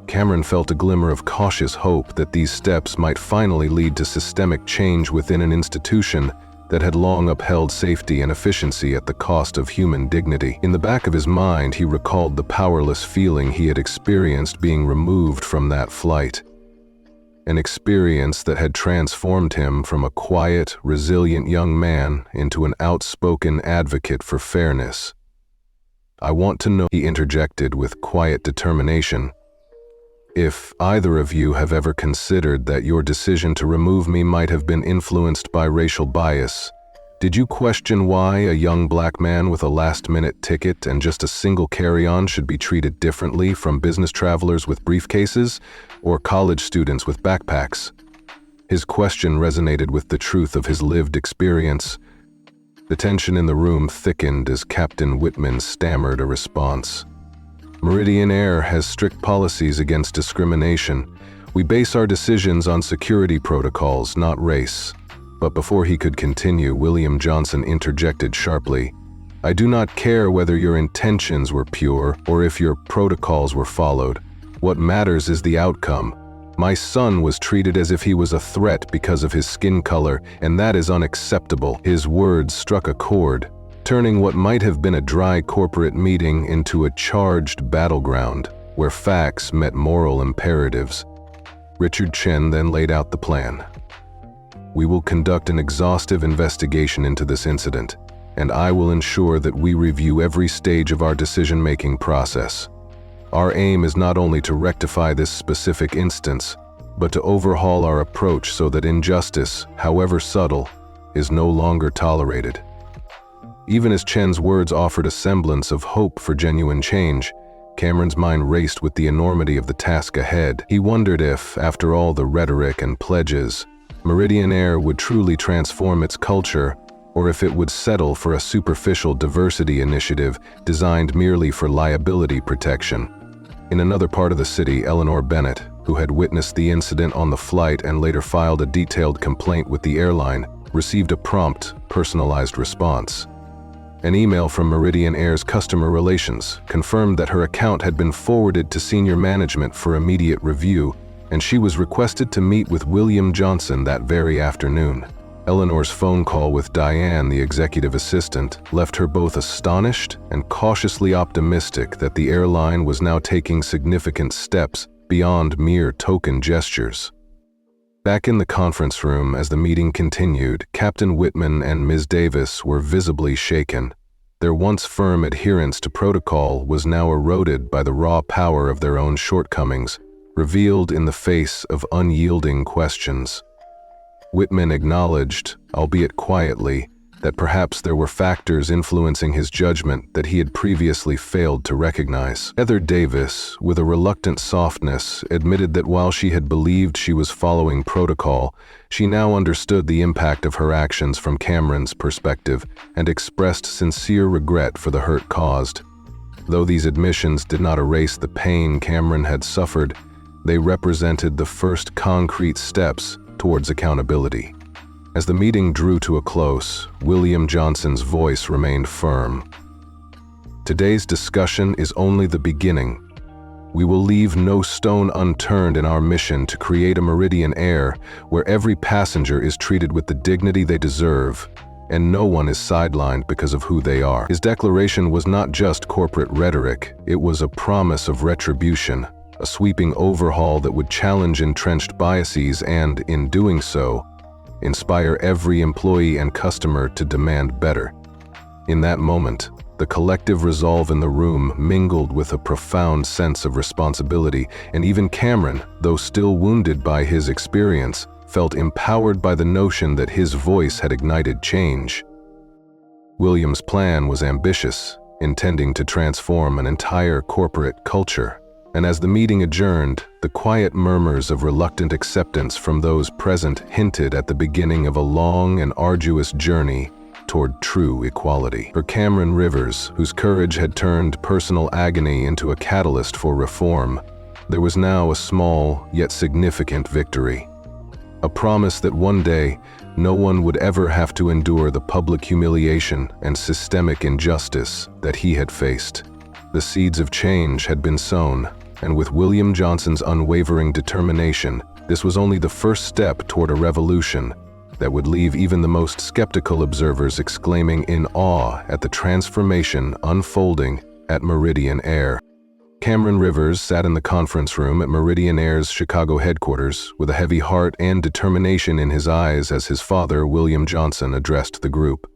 Cameron felt a glimmer of cautious hope that these steps might finally lead to systemic change within an institution that had long upheld safety and efficiency at the cost of human dignity. In the back of his mind, he recalled the powerless feeling he had experienced being removed from that flight. An experience that had transformed him from a quiet, resilient young man into an outspoken advocate for fairness. "I want to know," he interjected with quiet determination, "if either of you have ever considered that your decision to remove me might have been influenced by racial bias. Did you question why a young black man with a last-minute ticket and just a single carry-on should be treated differently from business travelers with briefcases or college students with backpacks?" His question resonated with the truth of his lived experience. The tension in the room thickened as Captain Whitman stammered a response. "Meridian Air has strict policies against discrimination. We base our decisions on security protocols, not race." But before he could continue, William Johnson interjected sharply, "I do not care whether your intentions were pure or if your protocols were followed. What matters is the outcome. My son was treated as if he was a threat because of his skin color, and that is unacceptable." His words struck a chord, turning what might have been a dry corporate meeting into a charged battleground where facts met moral imperatives. Richard Chen then laid out the plan. "We will conduct an exhaustive investigation into this incident, and I will ensure that we review every stage of our decision-making process. Our aim is not only to rectify this specific instance, but to overhaul our approach so that injustice, however subtle, is no longer tolerated." Even as Chen's words offered a semblance of hope for genuine change, Cameron's mind raced with the enormity of the task ahead. He wondered if, after all the rhetoric and pledges, Meridian Air would truly transform its culture, or if it would settle for a superficial diversity initiative designed merely for liability protection. In another part of the city, Eleanor Bennett, who had witnessed the incident on the flight and later filed a detailed complaint with the airline, received a prompt, personalized response. An email from Meridian Air's customer relations confirmed that her account had been forwarded to senior management for immediate review, and she was requested to meet with William Johnson that very afternoon. Eleanor's phone call with Diane, the executive assistant, left her both astonished and cautiously optimistic that the airline was now taking significant steps beyond mere token gestures. Back in the conference room as the meeting continued, Captain Whitman and Ms. Davis were visibly shaken. Their once firm adherence to protocol was now eroded by the raw power of their own shortcomings, revealed in the face of unyielding questions. Whitman acknowledged, albeit quietly, that perhaps there were factors influencing his judgment that he had previously failed to recognize. Heather Davis, with a reluctant softness, admitted that while she had believed she was following protocol, she now understood the impact of her actions from Cameron's perspective and expressed sincere regret for the hurt caused. Though these admissions did not erase the pain Cameron had suffered, they represented the first concrete steps towards accountability. As the meeting drew to a close, William Johnson's voice remained firm. "Today's discussion is only the beginning. We will leave no stone unturned in our mission to create a Meridian Air where every passenger is treated with the dignity they deserve. and no one is sidelined because of who they are. His declaration was not just corporate rhetoric, it was a promise of retribution, a sweeping overhaul that would challenge entrenched biases and, in doing so, inspire every employee and customer to demand better. In that moment, the collective resolve in the room mingled with a profound sense of responsibility, and even Cameron, though still wounded by his experience, felt empowered by the notion that his voice had ignited change. William's plan was ambitious, intending to transform an entire corporate culture. And as the meeting adjourned, the quiet murmurs of reluctant acceptance from those present hinted at the beginning of a long and arduous journey toward true equality. For Cameron Rivers, whose courage had turned personal agony into a catalyst for reform, there was now a small yet significant victory. A promise that one day, no one would ever have to endure the public humiliation and systemic injustice that he had faced. The seeds of change had been sown, and with William Johnson's unwavering determination, this was only the first step toward a revolution that would leave even the most skeptical observers exclaiming in awe at the transformation unfolding at Meridian Air. Cameron Rivers sat in the conference room at Meridian Air's Chicago headquarters with a heavy heart and determination in his eyes as his father, William Johnson, addressed the group.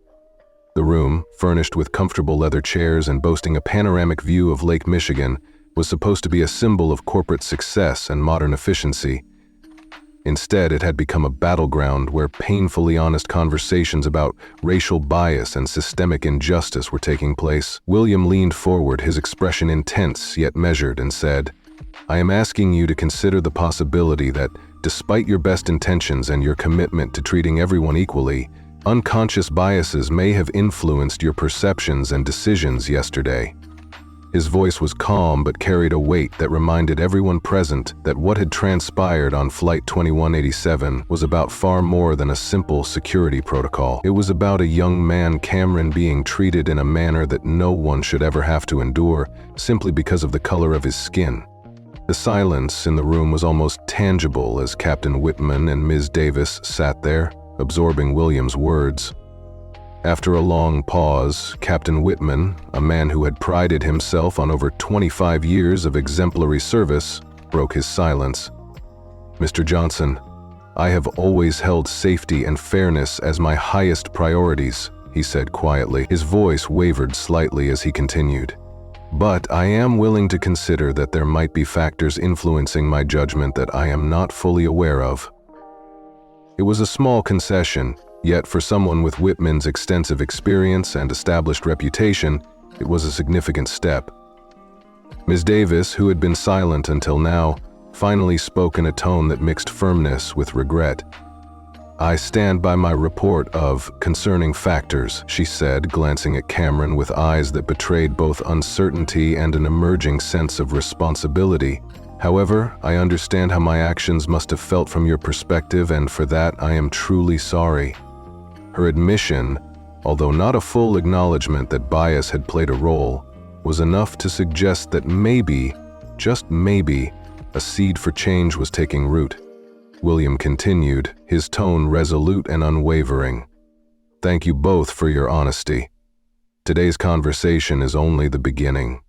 The room, furnished with comfortable leather chairs and boasting a panoramic view of Lake Michigan, was supposed to be a symbol of corporate success and modern efficiency. Instead, it had become a battleground where painfully honest conversations about racial bias and systemic injustice were taking place. William leaned forward, his expression intense yet measured, and said, "I am asking you to consider the possibility that, despite your best intentions and your commitment to treating everyone equally, unconscious biases may have influenced your perceptions and decisions yesterday." His voice was calm but carried a weight that reminded everyone present that what had transpired on Flight 2187 was about far more than a simple security protocol. It was about a young man, Cameron, being treated in a manner that no one should ever have to endure simply because of the color of his skin. The silence in the room was almost tangible as Captain Whitman and Ms. Davis sat there, absorbing William's words. After a long pause, Captain Whitman, a man who had prided himself on over 25 years of exemplary service, broke his silence. "Mr. Johnson, I have always held safety and fairness as my highest priorities," he said quietly. His voice wavered slightly as he continued. "But I am willing to consider that there might be factors influencing my judgment that I am not fully aware of." It was a small concession, yet for someone with Whitman's extensive experience and established reputation, it was a significant step. Ms. Davis, who had been silent until now, finally spoke in a tone that mixed firmness with regret. "I stand by my report of concerning factors," she said, glancing at Cameron with eyes that betrayed both uncertainty and an emerging sense of responsibility. "However, I understand how my actions must have felt from your perspective, and for that I am truly sorry." Her admission, although not a full acknowledgement that bias had played a role, was enough to suggest that maybe, just maybe, a seed for change was taking root. William continued, his tone resolute and unwavering. "Thank you both for your honesty. Today's conversation is only the beginning.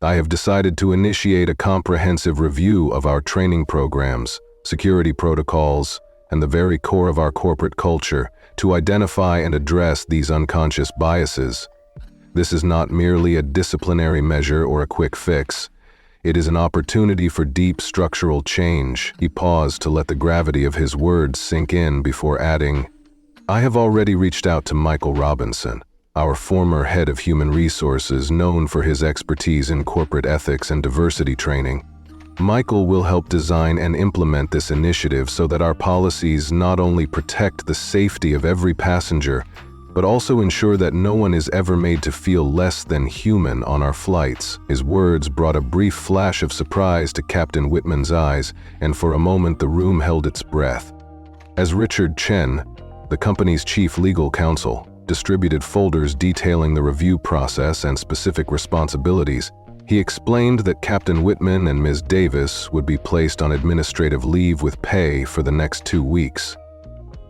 I have decided to initiate a comprehensive review of our training programs, security protocols, and the very core of our corporate culture to identify and address these unconscious biases. This is not merely a disciplinary measure or a quick fix. It is an opportunity for deep structural change." He paused to let the gravity of his words sink in before adding, "I have already reached out to Michael Robinson, our former head of human resources, known for his expertise in corporate ethics and diversity training. Michael will help design and implement this initiative so that our policies not only protect the safety of every passenger, but also ensure that no one is ever made to feel less than human on our flights." His words brought a brief flash of surprise to Captain Whitman's eyes, and for a moment the room held its breath. As Richard Chen, the company's chief legal counsel, distributed folders detailing the review process and specific responsibilities, he explained that Captain Whitman and Ms. Davis would be placed on administrative leave with pay for the next 2 weeks.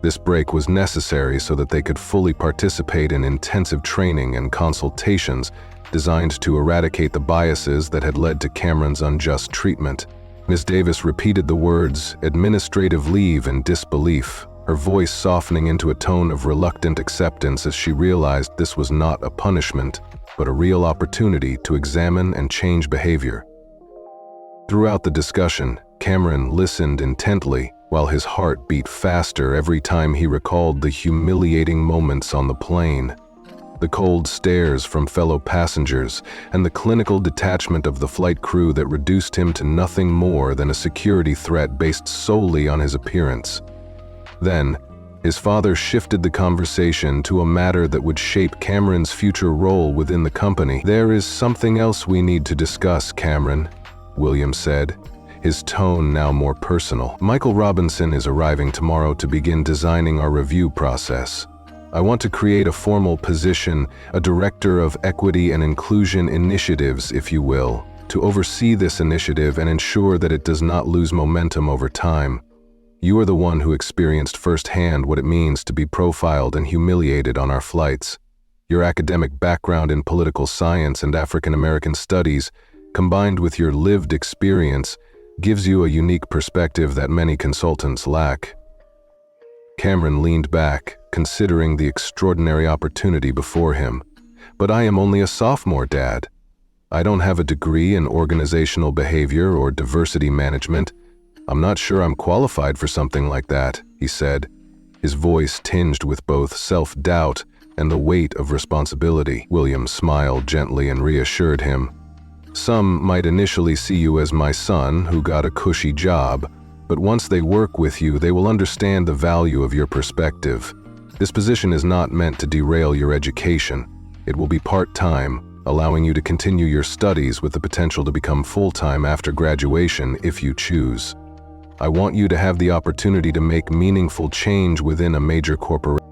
This break was necessary so that they could fully participate in intensive training and consultations designed to eradicate the biases that had led to Cameron's unjust treatment. Ms. Davis repeated the words administrative leave in disbelief, her voice softening into a tone of reluctant acceptance as she realized this was not a punishment, but a real opportunity to examine and change behavior. Throughout the discussion, Cameron listened intently, while his heart beat faster every time he recalled the humiliating moments on the plane. The cold stares from fellow passengers and the clinical detachment of the flight crew that reduced him to nothing more than a security threat based solely on his appearance. Then, his father shifted the conversation to a matter that would shape Cameron's future role within the company. "There is something else we need to discuss, Cameron," William said, his tone now more personal. "Michael Robinson is arriving tomorrow to begin designing our review process. I want to create a formal position, a director of equity and inclusion initiatives, if you will, to oversee this initiative and ensure that it does not lose momentum over time. You are the one who experienced firsthand what it means to be profiled and humiliated on our flights. Your academic background in political science and African American studies, combined with your lived experience, gives you a unique perspective that many consultants lack." Cameron leaned back, considering the extraordinary opportunity before him. "But I am only a sophomore, Dad. I don't have a degree in organizational behavior or diversity management. I'm not sure I'm qualified for something like that," he said, his voice tinged with both self-doubt and the weight of responsibility. William smiled gently and reassured him. "Some might initially see you as my son who got a cushy job, but once they work with you, they will understand the value of your perspective. This position is not meant to derail your education. It will be part-time, allowing you to continue your studies with the potential to become full-time after graduation if you choose. I want you to have the opportunity to make meaningful change within a major corporation."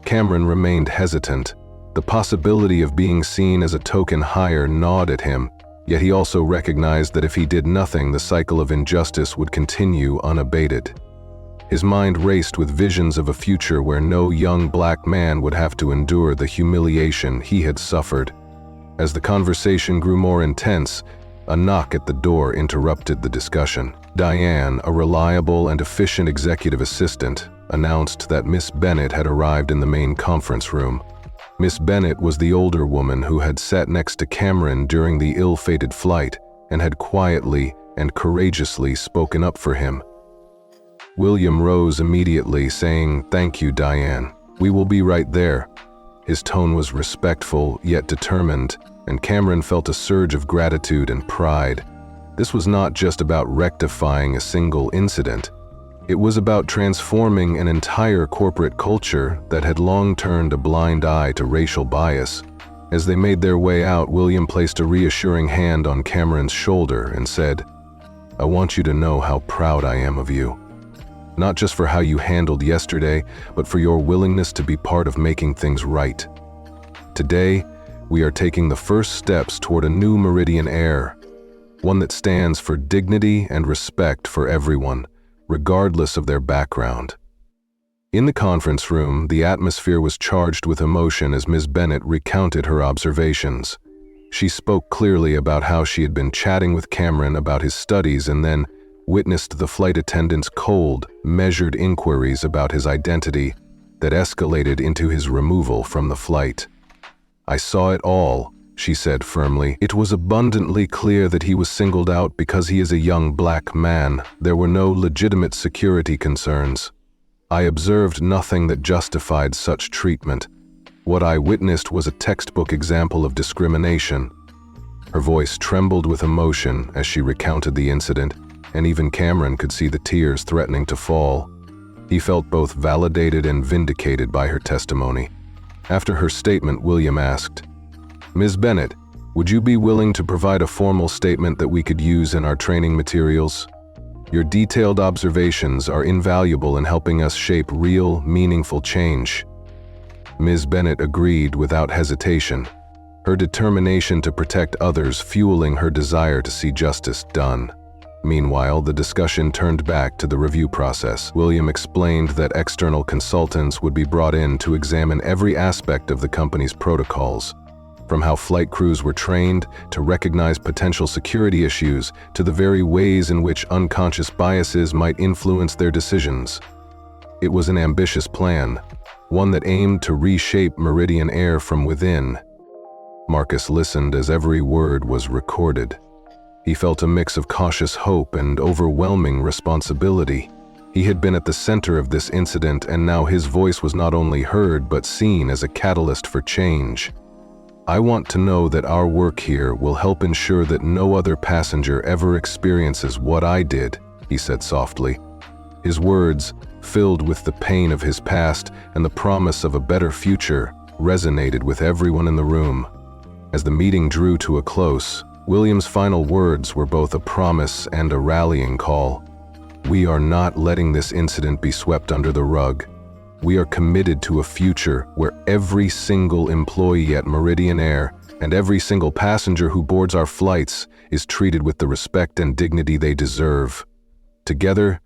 Cameron remained hesitant. The possibility of being seen as a token hire gnawed at him, yet he also recognized that if he did nothing, the cycle of injustice would continue unabated. His mind raced with visions of a future where no young black man would have to endure the humiliation he had suffered. As the conversation grew more intense, a knock at the door interrupted the discussion. Diane, a reliable and efficient executive assistant, announced that Miss Bennett had arrived in the main conference room. Miss Bennett was the older woman who had sat next to Cameron during the ill-fated flight and had quietly and courageously spoken up for him. William rose immediately, saying, "Thank you, Diane. We will be right there." His tone was respectful yet determined, and Cameron felt a surge of gratitude and pride. This was not just about rectifying a single incident. It was about transforming an entire corporate culture that had long turned a blind eye to racial bias. As they made their way out, William placed a reassuring hand on Cameron's shoulder and said, "I want you to know how proud I am of you. Not just for how you handled yesterday, but for your willingness to be part of making things right. Today, we are taking the first steps toward a new Meridian Air, one that stands for dignity and respect for everyone, regardless of their background." In the conference room, the atmosphere was charged with emotion as Ms. Bennett recounted her observations. She spoke clearly about how she had been chatting with Cameron about his studies and then witnessed the flight attendant's cold, measured inquiries about his identity that escalated into his removal from the flight. "I saw it all," she said firmly. "It was abundantly clear that he was singled out because he is a young black man. There were no legitimate security concerns. I observed nothing that justified such treatment. What I witnessed was a textbook example of discrimination." Her voice trembled with emotion as she recounted the incident, and even Cameron could see the tears threatening to fall. He felt both validated and vindicated by her testimony. After her statement, William asked, "Ms. Bennett, would you be willing to provide a formal statement that we could use in our training materials? Your detailed observations are invaluable in helping us shape real, meaningful change." Ms. Bennett agreed without hesitation, her determination to protect others fueling her desire to see justice done. Meanwhile, the discussion turned back to the review process. William explained that external consultants would be brought in to examine every aspect of the company's protocols, from how flight crews were trained to recognize potential security issues to the very ways in which unconscious biases might influence their decisions. It was an ambitious plan, one that aimed to reshape Meridian Air from within. Marcus listened as every word was recorded. He felt a mix of cautious hope and overwhelming responsibility. He had been at the center of this incident, and now his voice was not only heard but seen as a catalyst for change. "I want to know that our work here will help ensure that no other passenger ever experiences what I did," he said softly. His words, filled with the pain of his past and the promise of a better future, resonated with everyone in the room. As the meeting drew to a close, William's final words were both a promise and a rallying call. "We are not letting this incident be swept under the rug. We are committed to a future where every single employee at Meridian Air and every single passenger who boards our flights is treated with the respect and dignity they deserve. Together,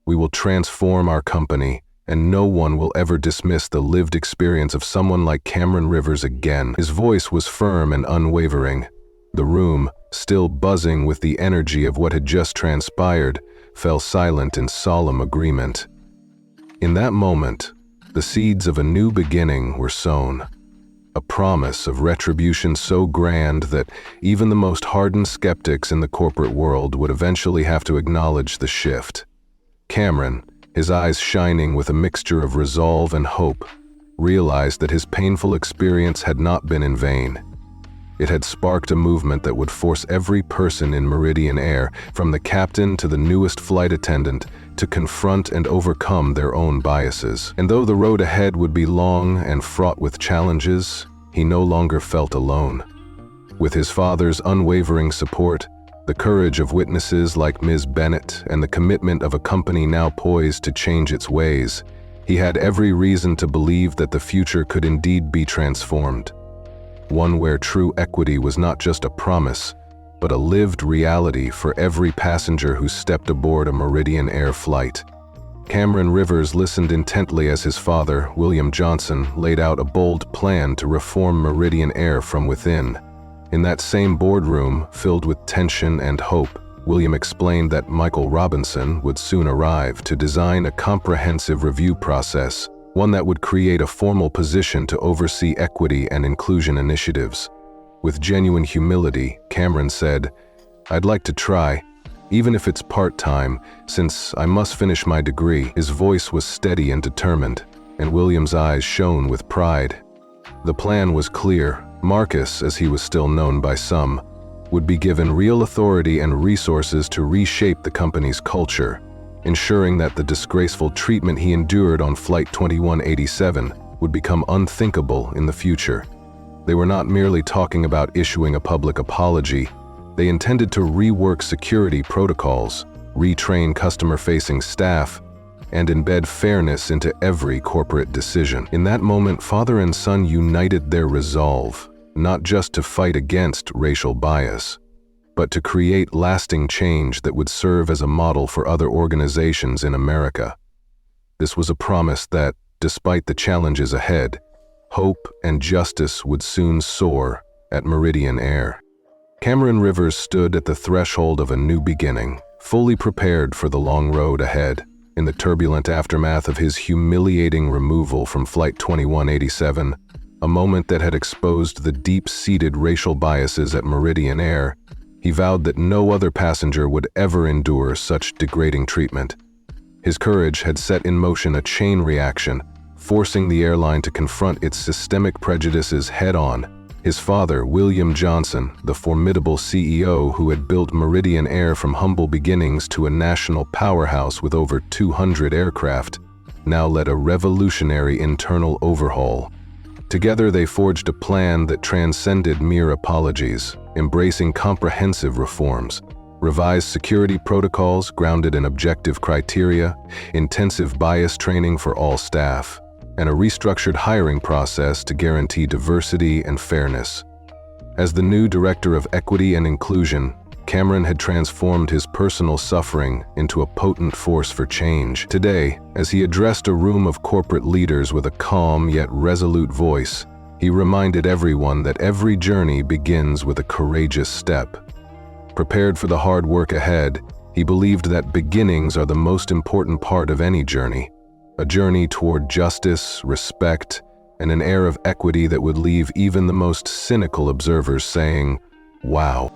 we will transform our company, and no one will ever dismiss the lived experience of someone like Cameron Rivers again." His voice was firm and unwavering. The room, still buzzing with the energy of what had just transpired, fell silent in solemn agreement. In that moment, the seeds of a new beginning were sown, a promise of retribution so grand that even the most hardened skeptics in the corporate world would eventually have to acknowledge the shift. Cameron, his eyes shining with a mixture of resolve and hope, realized that his painful experience had not been in vain. It had sparked a movement that would force every person in Meridian Air, from the captain to the newest flight attendant, to confront and overcome their own biases. And though the road ahead would be long and fraught with challenges, he no longer felt alone. With his father's unwavering support, the courage of witnesses like Ms. Bennett, and the commitment of a company now poised to change its ways, he had every reason to believe that the future could indeed be transformed. One where true equity was not just a promise, but a lived reality for every passenger who stepped aboard a Meridian Air flight. Cameron Rivers listened intently as his father, William Johnson, laid out a bold plan to reform Meridian Air from within. In that same boardroom, filled with tension and hope, William explained that Michael Robinson would soon arrive to design a comprehensive review process, one that would create a formal position to oversee equity and inclusion initiatives. With genuine humility, Cameron said, "I'd like to try, even if it's part-time, since I must finish my degree." His voice was steady and determined, and William's eyes shone with pride. The plan was clear. Marcus, as he was still known by some, would be given real authority and resources to reshape the company's culture, ensuring that the disgraceful treatment he endured on Flight 2187 would become unthinkable in the future. They were not merely talking about issuing a public apology. They intended to rework security protocols, retrain customer-facing staff, and embed fairness into every corporate decision. In that moment, father and son united their resolve, not just to fight against racial bias, but to create lasting change that would serve as a model for other organizations in America. This was a promise that, despite the challenges ahead, hope and justice would soon soar at Meridian Air. Cameron Rivers stood at the threshold of a new beginning, fully prepared for the long road ahead. In the turbulent aftermath of his humiliating removal from Flight 2187, a moment that had exposed the deep-seated racial biases at Meridian Air, he vowed that no other passenger would ever endure such degrading treatment. His courage had set in motion a chain reaction, forcing the airline to confront its systemic prejudices head-on. His father, William Johnson, the formidable CEO who had built Meridian Air from humble beginnings to a national powerhouse with over 200 aircraft, now led a revolutionary internal overhaul. Together they forged a plan that transcended mere apologies, embracing comprehensive reforms, revised security protocols grounded in objective criteria, intensive bias training for all staff, and a restructured hiring process to guarantee diversity and fairness. As the new Director of Equity and Inclusion, Cameron had transformed his personal suffering into a potent force for change. Today, as he addressed a room of corporate leaders with a calm yet resolute voice, he reminded everyone that every journey begins with a courageous step. Prepared for the hard work ahead, he believed that beginnings are the most important part of any journey, a journey toward justice, respect, and an air of equity that would leave even the most cynical observers saying, "Wow."